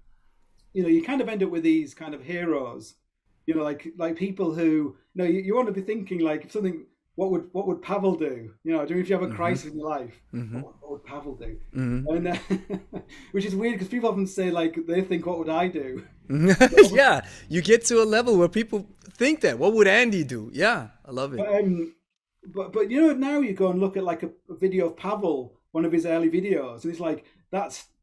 you kind of end up with these kind of heroes, like people who, you want to be thinking like if something, what would Pavel do? If you have a crisis in your life, what would Pavel do? And which is weird because people often say like they think, what would I do? Yeah, you get to a level where people think that. What would Andy do? Yeah, I love it. But now you go and look at like a video of Pavel, one of his early videos, and it's like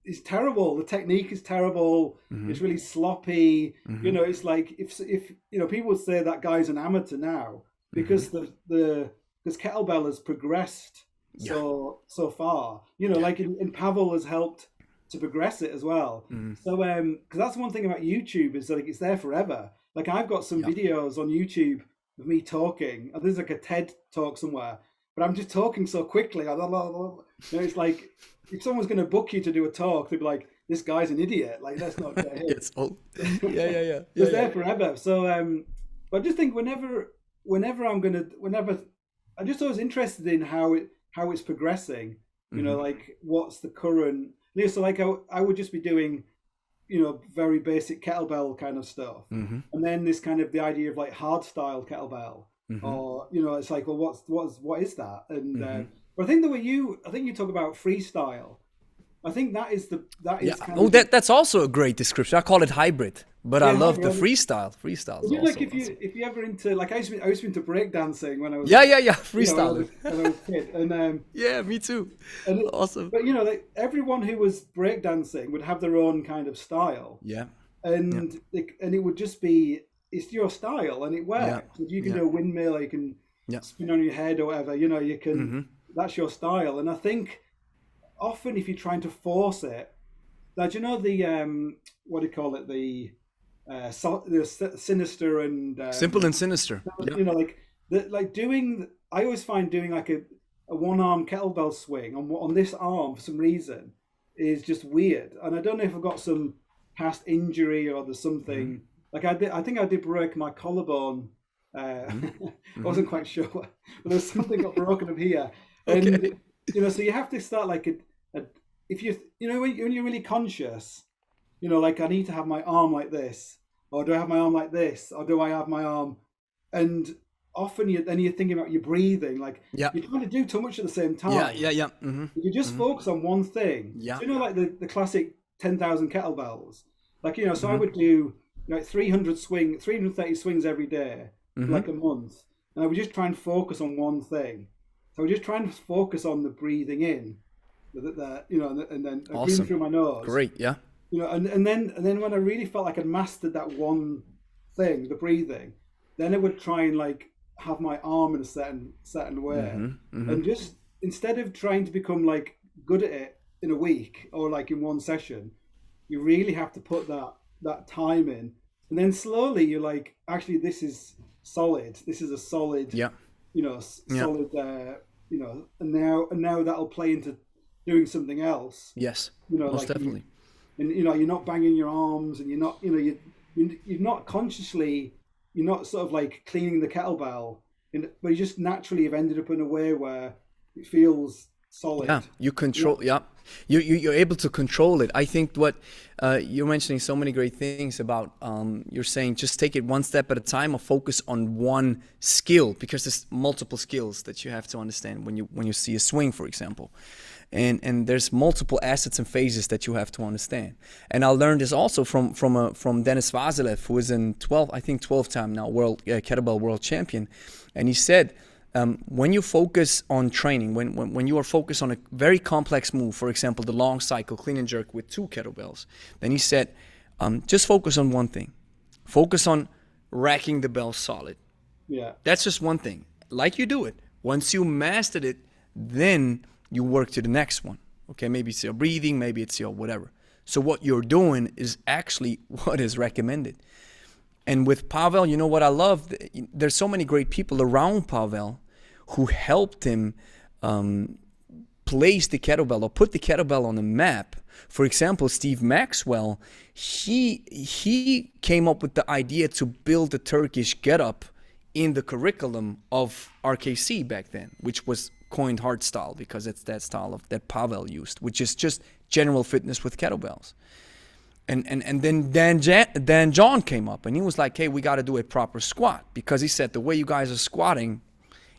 it's terrible. The technique is terrible. It's really sloppy. It's like if people would say that guy's an amateur now because because kettlebell has progressed so far. Like and Pavel has helped to progress it as well. So because that's one thing about YouTube is that like, it's there forever. Like I've got some videos on YouTube of me talking. There's like a TED talk somewhere, but I'm just talking so quickly. It's like if someone's going to book you to do a talk, they'd be like, "This guy's an idiot." Like that's not him. It's old. Yeah. It's there forever. So, but I just think whenever I'm just always interested in how it's progressing. Like what's the current. So like I would just be doing, very basic kettlebell kind of stuff, and then this kind of the idea of like hard style kettlebell, or it's like, well, what is that? And but I think you talk about freestyle. I think that is kind of that's also a great description. I call it hybrid, but I love the freestyle. Freestyle. Like if you ever into like I used to be into breakdancing when I was freestyle when I was a kid, and yeah, me too. Awesome. But like everyone who was breakdancing would have their own kind of style. Yeah. And it would just be it's your style and it works. Yeah. If you can do a windmill, or you can spin on your head or whatever. You can. That's your style, and I think. Often, if you're trying to force it, now do you know the what do you call it? The sinister and simple and sinister. I always find doing like a one-arm kettlebell swing on this arm for some reason is just weird, and I don't know if I've got some past injury or there's something. Like I think I did break my collarbone. I wasn't quite sure, but there's something got broken up here, and so you have to start like if you when you're really conscious, like I need to have my arm like this, or do I have my arm like this, or do I have my arm? And often you're thinking about your breathing, like you're trying to do too much at the same time. Yeah. If you just focus on one thing, so, like the classic 10,000 kettlebells, like so I would do like 330 swings every day for like a month, and I would just try and focus on one thing. So we're just trying to focus on the breathing in, and then breathing through my nose. Great, yeah. And then when I really felt like I'd mastered that one thing, the breathing, then I would try and like have my arm in a certain way, and just instead of trying to become like good at it in a week or like in one session, you really have to put that time in, and then slowly you're like, actually, this is solid. This is a solid. Yeah. Solid. And now that'll play into doing something else. Yes, most definitely. You're not banging your arms, and you're not, you're not consciously, you're not sort of like cleaning the kettlebell, but you just naturally have ended up in a way where it feels solid. Yeah, you control. Yeah, you're able to control it. I think what you're mentioning so many great things about. You're saying just take it one step at a time, or focus on one skill, because there's multiple skills that you have to understand when you see a swing, for example. And there's multiple assets and phases that you have to understand. And I learned this also from Denis Vazilev, who is in 12-time now world kettlebell world champion. And he said, when you focus on training, when you are focused on a very complex move, for example, the long cycle clean and jerk with 2 kettlebells, then he said, just focus on one thing. Focus on racking the bell solid. Yeah, that's just one thing. Like you do it. Once you mastered it, then you work to the next one. Okay, maybe it's your breathing, maybe it's your whatever. So what you're doing is actually what is recommended. And with Pavel, you know what I love? There's so many great people around Pavel who helped him place the kettlebell or put the kettlebell on the map. For example, Steve Maxwell, he came up with the idea to build the Turkish get-up in the curriculum of RKC back then, which was coined hard style because it's that style of that Pavel used, which is just general fitness with kettlebells. And then Dan John came up and he was like, hey, we got to do a proper squat, because he said the way you guys are squatting,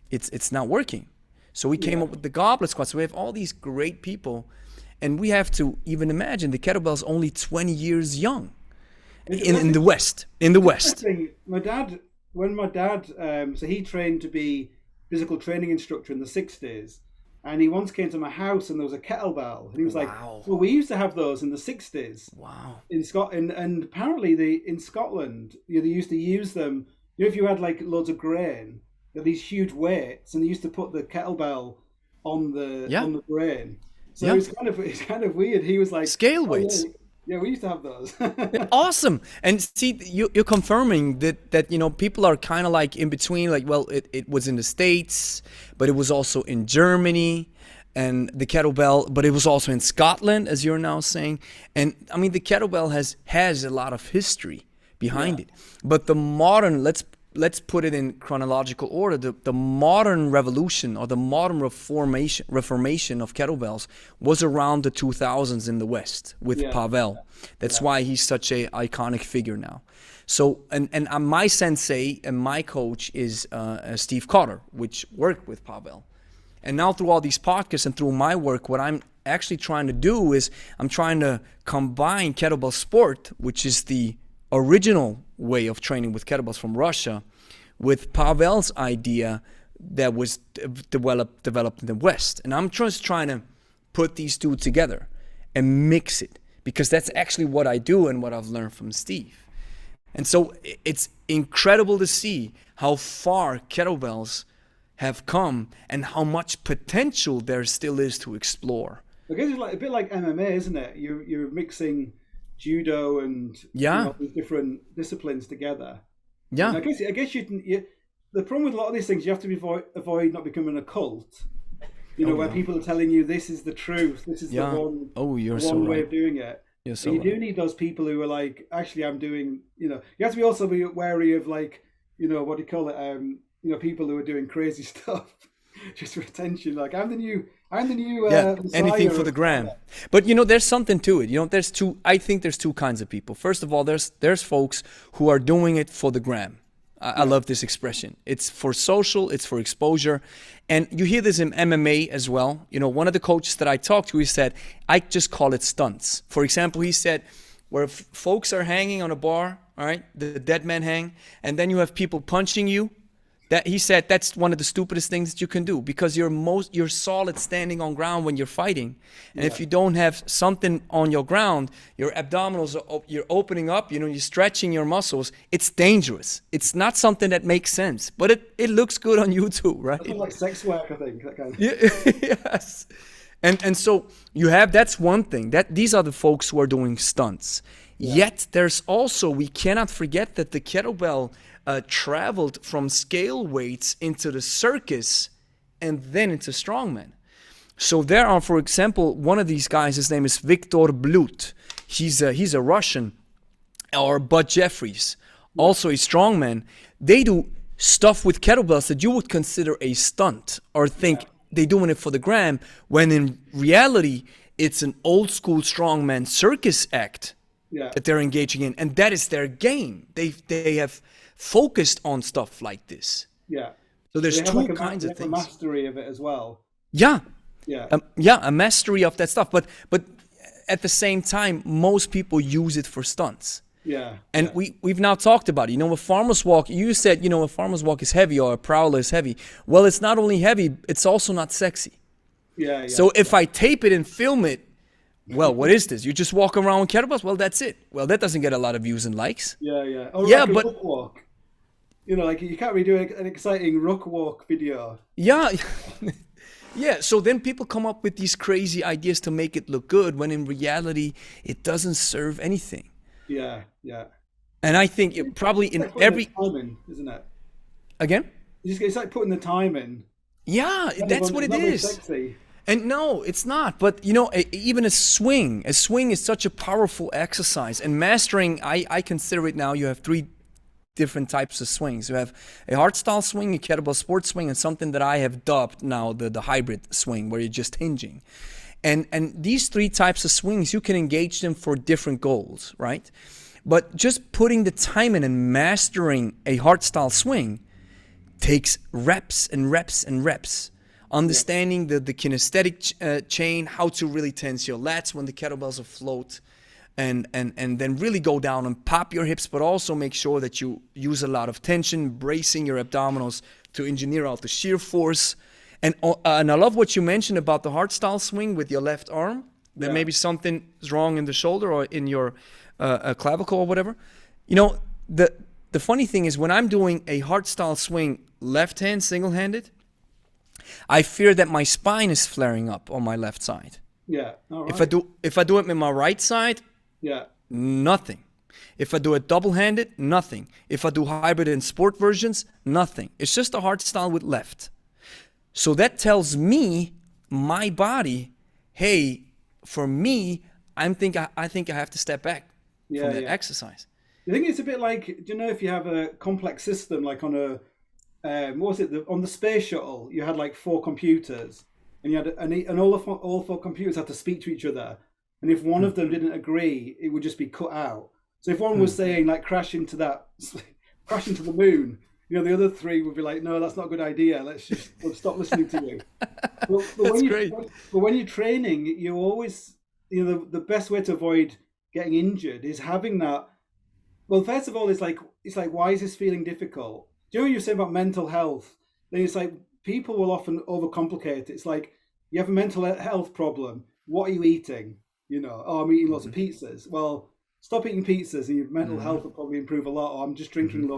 it's not working. So we came up with the goblet squat. So we have all these great people, and we have to even imagine the kettlebell's only 20 years young in the West. In the West. My dad, so he trained to be physical training instructor in the 60s. And he once came to my house and there was a kettlebell. And he was like, well, we used to have those in the 60s. Wow. In Scotland. And apparently in Scotland, they used to use them. If you had like loads of grain, there were these huge weights, and they used to put the kettlebell on the grain. So it's kind of weird. He was like, scale weights. Yeah, we used to have those. Awesome. And see, you're confirming that people are kind of like in between, like, well, it was in the States, but it was also in Germany, and the kettlebell, but it was also in Scotland, as you're now saying. And I mean, the kettlebell has a lot of history behind it. But the modern, let's put it in chronological order. The modern revolution, or the modern reformation of kettlebells, was around the 2000s in the West with Pavel. That's why he's such a iconic figure now. So, and my sensei and my coach is Steve Cotter, which worked with Pavel. And now through all these podcasts and through my work, what I'm actually trying to do is I'm trying to combine kettlebell sport, which is the original way of training with kettlebells from Russia, with Pavel's idea that was developed in the West. And I'm just trying to put these two together and mix it, because that's actually what I do and what I've learned from Steve. And so it's incredible to see how far kettlebells have come and how much potential there still is to explore. I guess it's like a bit like MMA, isn't it? You're mixing judo and these different disciplines together. Yeah, and I guess you. The problem with a lot of these things, you have to avoid not becoming a cult. Where people are telling you this is the truth, this is the one. Oh, you're so right. Way of doing it. You're so right. You do need those people who are like, actually, I'm doing. You have to be also be wary of, like, what do you call it? People who are doing crazy stuff just for attention. Like, I'm the new. Anything for the gram. But there's something to it. I think there's two kinds of people. First of all, there's folks who are doing it for the gram. I love this expression. It's for social, it's for exposure. And you hear this in MMA as well. One of the coaches that I talked to, he said, I just call it stunts. For example, he said, where folks are hanging on a bar, all right, the dead man hang, and then you have people punching you. That he said that's one of the stupidest things that you can do, because you're solid standing on ground when you're fighting, and if you don't have something on your ground, your abdominals you're opening up, you're stretching your muscles. It's dangerous. It's not something that makes sense, but it looks good on YouTube, right? It's like sex work, I think. That kind of. Yes, and so you have, that's one thing. That these are the folks who are doing stunts. Yet there's also, we cannot forget that the kettlebell traveled from scale weights into the circus and then into strongman. So there are, for example, one of these guys, his name is Viktor Blut. He's a Russian, or Bud Jeffries, also a strongman. They do stuff with kettlebells that you would consider a stunt or think they're doing it for the gram, when in reality, it's an old school strongman circus act that they're engaging in. And that is their game. They have focused on stuff like this. Yeah. So there's two kinds of things. A mastery of it as well. Yeah. A mastery of that stuff. But at the same time, most people use it for stunts. Yeah. And we've now talked about it. A farmer's walk, you said, a farmer's walk is heavy, or a prowler is heavy. Well, it's not only heavy, it's also not sexy. Yeah. So if I tape it and film it, well, what is this? You just walk around with kettlebells? Well, that's it. Well, that doesn't get a lot of views and likes. Yeah. Oh, yeah, like but ruck walk. Like you can't really do an exciting ruck walk video. Yeah. Yeah, so then people come up with these crazy ideas to make it look good, when in reality, it doesn't serve anything. Yeah. And I think it probably in like every time in, isn't it? Again? It's like putting the time in. Yeah, that's what it is. Sexy. And no, it's not. But even a swing is such a powerful exercise. And mastering, I consider it now. You have three different types of swings. You have a hardstyle swing, a kettlebell sports swing, and something that I have dubbed now the hybrid swing, where you're just hinging. And these 3 types of swings, you can engage them for different goals, right? But just putting the time in and mastering a hardstyle swing takes reps and reps and reps. Understanding the kinesthetic chain, how to really tense your lats when the kettlebells afloat, and then really go down and pop your hips, but also make sure that you use a lot of tension, bracing your abdominals to engineer out the shear force. And I love what you mentioned about the hardstyle swing with your left arm. That maybe something is wrong in the shoulder or in your clavicle or whatever. You know, the funny thing is when I'm doing a hardstyle swing left hand, single-handed, I fear that my spine is flaring up on my left side. Yeah. All right. If I do it with my right side, nothing. If I do it double-handed, nothing. If I do hybrid and sport versions, nothing. It's just a hardstyle with left. So that tells me, my body, hey, for me, I think I have to step back from that exercise. I think it's a bit like, do you know, if you have a complex system, like on a on the space shuttle, you had like 4 computers, and you had and all 4 computers had to speak to each other, and if one of them didn't agree, it would just be cut out. So if one was saying like crash into the moon, you know, the other 3 would be like, no, that's not a good idea. We'll stop listening to you. That's great. But when you're training, you always, you know, the best way to avoid getting injured is having that. Well, first of all, it's like, why is this feeling difficult? Do you know what you're saying about mental health? Then it's like people will often overcomplicate it. It's like you have a mental health problem. What are you eating? You know, oh, I'm eating lots of pizzas. Well, stop eating pizzas, and your mental health will probably improve a lot. Or I'm just drinking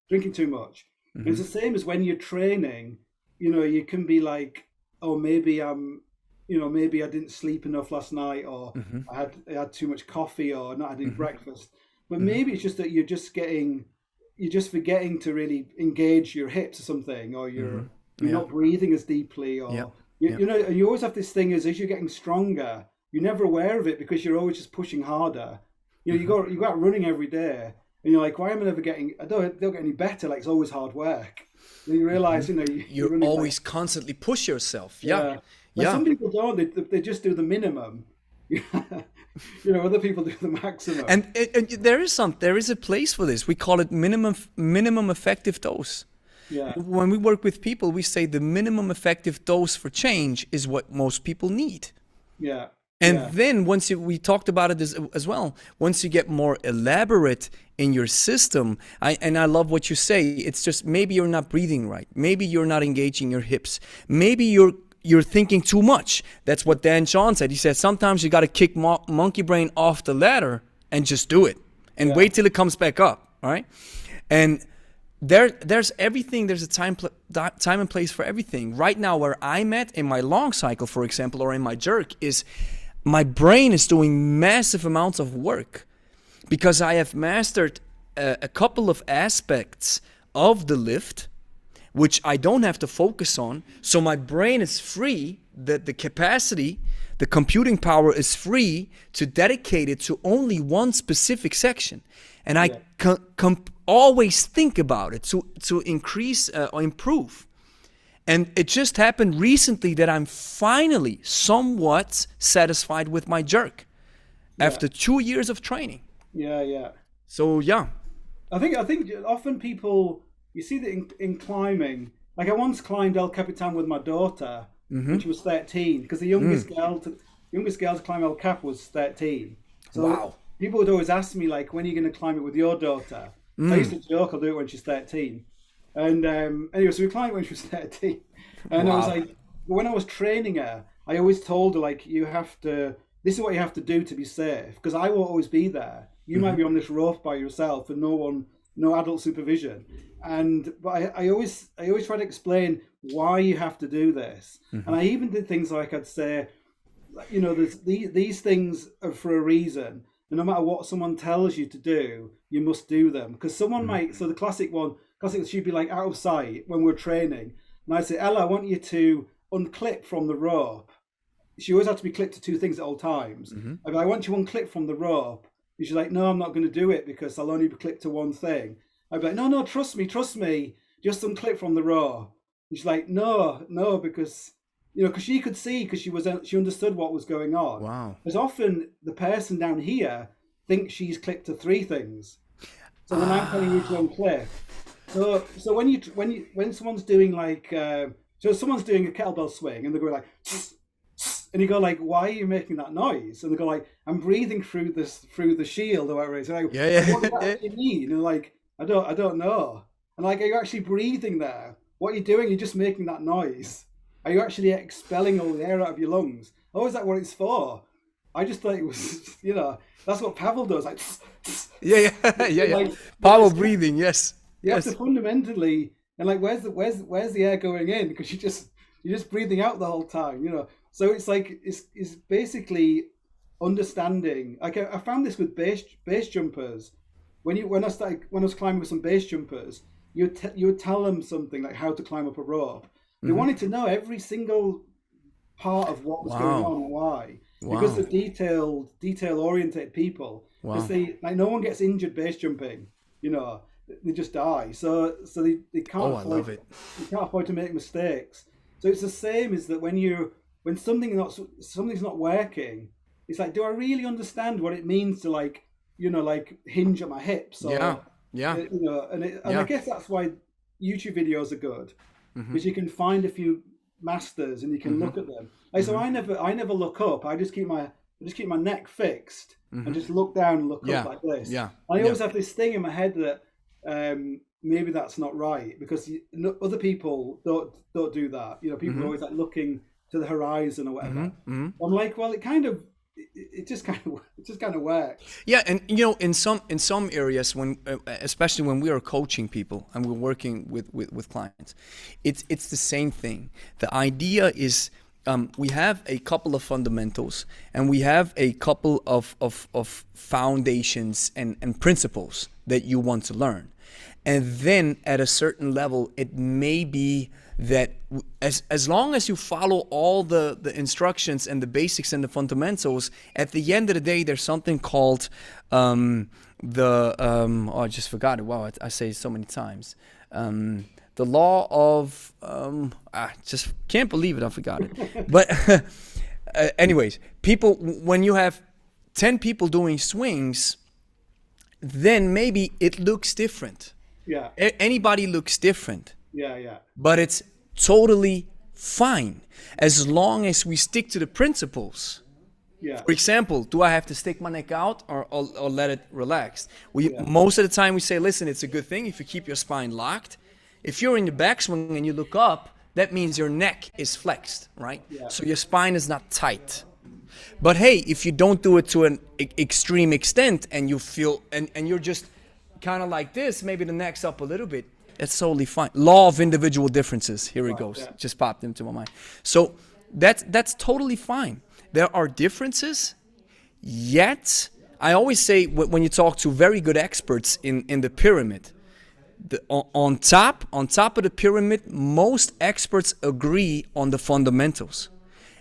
drinking too much. It's the same as when you're training. You know, you can be like, oh, maybe maybe I didn't sleep enough last night, or I had too much coffee, or not had any breakfast. But maybe it's just that you're just forgetting to really engage your hips or something, or you're not breathing as deeply, or you know. And you always have this thing as you're getting stronger, you're never aware of it because you're always just pushing harder. You know, you go out running every day, and you're like, why am I never getting? I don't get any better. Like, it's always hard work. And you realize, you know, you're always constantly push yourself. Some people don't. They just do the minimum. You know, other people do the maximum. And there is a place for this. We call it minimum effective dose. Yeah. When we work with people, we say the minimum effective dose for change is what most people need. Yeah. And then we talked about it as well. Once you get more elaborate in your system, I love what you say. It's just maybe you're not breathing right. Maybe you're not engaging your hips. Maybe you're thinking too much. That's what Dan Sean said. He said sometimes you got to kick monkey brain off the ladder and just do it, and wait till it comes back up. All right, and there's everything. There's a time and place for everything. Right now, where I'm at in my long cycle, for example, or in my jerk, is my brain is doing massive amounts of work because I have mastered a couple of aspects of the lift, which I don't have to focus on. So my brain is free, the capacity, the computing power is free to dedicate it to only one specific section. And I always think about it to increase or improve. And it just happened recently that I'm finally somewhat satisfied with my jerk after 2 years of training. Yeah. So, I think often people... You see that in climbing, like I once climbed El Capitan with my daughter when she was 13, because the youngest girl to climb El Cap was 13. So people would always ask me, like, when are you going to climb it with your daughter? I used to joke, I'll do it when she's 13. And anyway, so we climbed when she was 13. And I was like, when I was training her, I always told her, like, this is what you have to do to be safe, because I won't always be there. You might be on this rope by yourself and no adult supervision. But I always try to explain why you have to do this. And I even did things like I'd say, you know, there's these things are for a reason. And no matter what someone tells you to do, you must do them. Because someone might, so the classic she'd be like out of sight when we're training. And I'd say, Ella, I want you to unclip from the rope. She always had to be clipped to 2 things at all times. I want you to unclip from the rope. And she's like, no, I'm not going to do it because I'll only be clipped to one thing. I'd be like, no, trust me, just unclip from the raw. And she's like, no, because because she could see, because she understood what was going on. Wow. Because often the person down here thinks she's clipped to 3 things. So when I'm telling you to unclip, so when someone's doing like so someone's doing a kettlebell swing and they go like, and you go like, why are you making that noise? And they go like, I'm breathing through the shield or whatever it is. And I go, what does that actually mean? And like, I don't know. And like, are you actually breathing there? What are you doing? You're just making that noise. Are you actually expelling all the air out of your lungs? Oh, is that what it's for? I just thought it was, that's what Pavel does. Like, yeah. Like, Power breathing, yes. You have to fundamentally, and like, where's the air going in? Because you're just breathing out the whole time, So it's like it's basically understanding. Like I found this with base jumpers. When I was climbing with some base jumpers, you would tell them something like how to climb up a rope. They wanted to know every single part of what was going on and why. Because they're detail oriented people. Because they no one gets injured base jumping, they just die. So they can't afford, I love it. They can't afford to make mistakes. So it's the same as that when something's not working, it's like, do I really understand what it means to like hinge at my hips? Or, I guess that's why YouTube videos are good, because you can find a few masters and you can look at them. Like, so I never look up. I just keep my neck fixed and just look down and look up like this. I always have this thing in my head that maybe that's not right, because other people don't do that. People are always like looking to the horizon or whatever. I'm like, well, it just kind of works. Yeah, and in some areas, when especially when we are coaching people and we're working with clients, it's the same thing. The idea is we have a couple of fundamentals and we have a couple of foundations and principles that you want to learn, and then at a certain level, it may be that as long as you follow all the instructions and the basics and the fundamentals, at the end of the day, there's something called I just forgot it. Wow, I say it so many times. The law of I just can't believe it. I forgot it. But anyways, people, when you have 10 people doing swings, then maybe it looks different. Yeah. Anybody looks different. Yeah. But it's totally fine as long as we stick to the principles. Yeah. For example, do I have to stick my neck out or let it relax? Most of the time we say, listen, it's a good thing if you keep your spine locked. If you're in the backswing and you look up, that means your neck is flexed, right? Yeah. So your spine is not tight. But hey, if you don't do it to an extreme extent and you feel and you're just kind of like this, maybe the neck's up a little bit, it's totally fine. Law of individual differences. Here it goes. Yeah. Just popped into my mind. So that's totally fine. There are differences, yet I always say when you talk to very good experts in the pyramid, on top of the pyramid, most experts agree on the fundamentals.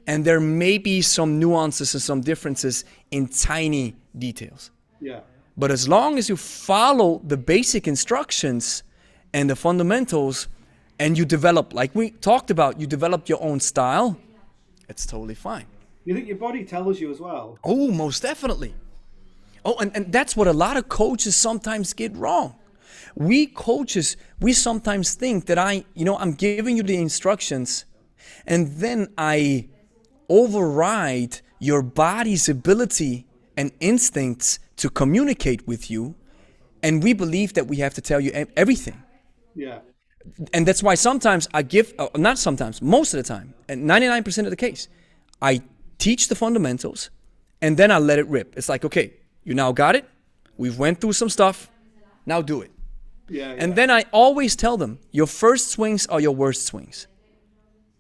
And there may be some nuances and some differences in tiny details. Yeah. But as long as you follow the basic instructions and the fundamentals, and you develop, like we talked about, you develop your own style, it's totally fine. You think your body tells you as well? Oh, most definitely. Oh, and that's what a lot of coaches sometimes get wrong. We coaches, we sometimes think that I'm giving you the instructions, and then I override your body's ability and instincts to communicate with you, and we believe that we have to tell you everything. Yeah. And that's why sometimes I give, not sometimes, most of the time, and 99% of the case, I teach the fundamentals, and then I let it rip. It's like, okay, you now got it. We've went through some stuff. Now do it. Yeah. And then I always tell them, your first swings are your worst swings.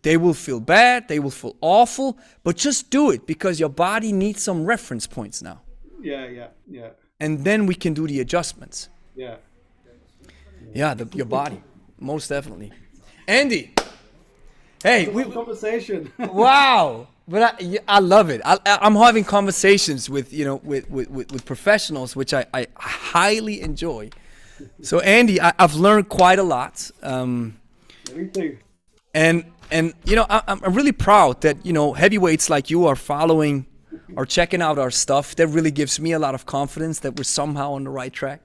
They will feel bad. They will feel awful. But just do it because your body needs some reference points now. Yeah. And then we can do the adjustments. Yeah. Yeah, your body, most definitely. Andy, hey, we conversation. Wow, but I love it. I'm having conversations with with professionals, which I highly enjoy. So Andy, I've learned quite a lot. Me too. And you know, I'm really proud that, you know, heavyweights like you are following or checking out our stuff. That really gives me a lot of confidence that we're somehow on the right track.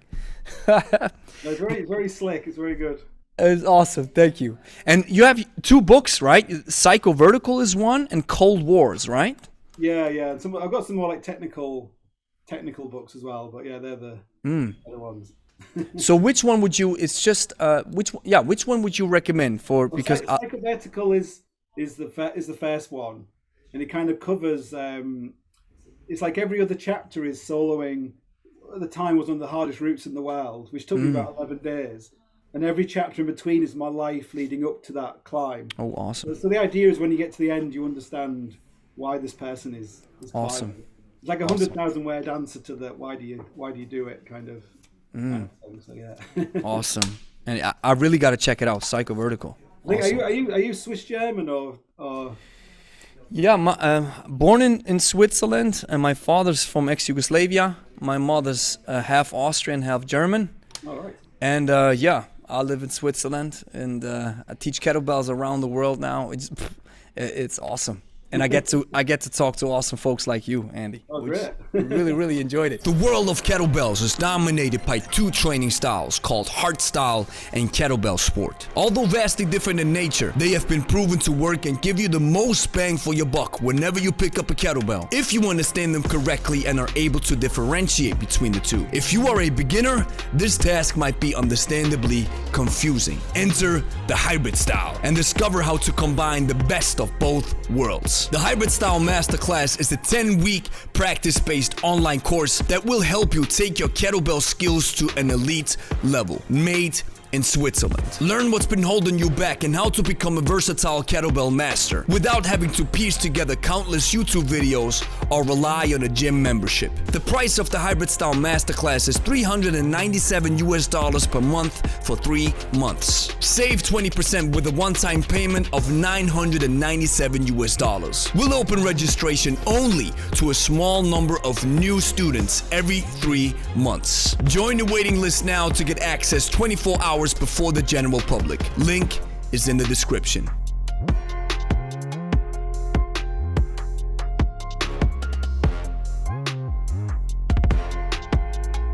It's very slick. It's very good. It's awesome. Thank you. And you have 2 books, right? Psychovertical is one, and Cold Wars, right? Yeah. And I've got some more like technical books as well. But yeah, they're the other ones. So which one would you? It's just which one would you recommend for? Well, because Psychovertical is the first one, and it kind of covers. It's like every other chapter is soloing. At the time, was one of the hardest routes in the world, which took me about 11 days. And every chapter in between is my life leading up to that climb. Oh, awesome! So the idea is when you get to the end, you understand why this person is awesome. climbing. It's like 100,000 word answer to the why do you do it kind of thing. So yeah. Awesome. And I really got to check it out. Psychovertical. Awesome. Are you Swiss German or? Yeah, born in Switzerland, and my father's from ex-Yugoslavia. My mother's half Austrian, half German. All right. And I live in Switzerland, and I teach kettlebells around the world now. It's awesome. And I get to talk to awesome folks like you, Andy. Oh, great. really enjoyed it. The world of kettlebells is dominated by 2 training styles called hardstyle and kettlebell sport. Although vastly different in nature, they have been proven to work and give you the most bang for your buck whenever you pick up a kettlebell, if you understand them correctly and are able to differentiate between the 2. If you are a beginner, this task might be understandably confusing. Enter the hybrid style and discover how to combine the best of both worlds. The Hybrid Style Masterclass is a 10-week practice-based online course that will help you take your kettlebell skills to an elite level, made in Switzerland. Learn what's been holding you back and how to become a versatile kettlebell master without having to piece together countless YouTube videos or rely on a gym membership. The price of the Hybrid Style Masterclass is $397 per month for 3 months. Save 20% with a one-time payment of $997. We'll open registration only to a small number of new students every 3 months. Join the waiting list now to get access 24 hours before the general public. Link is in the description.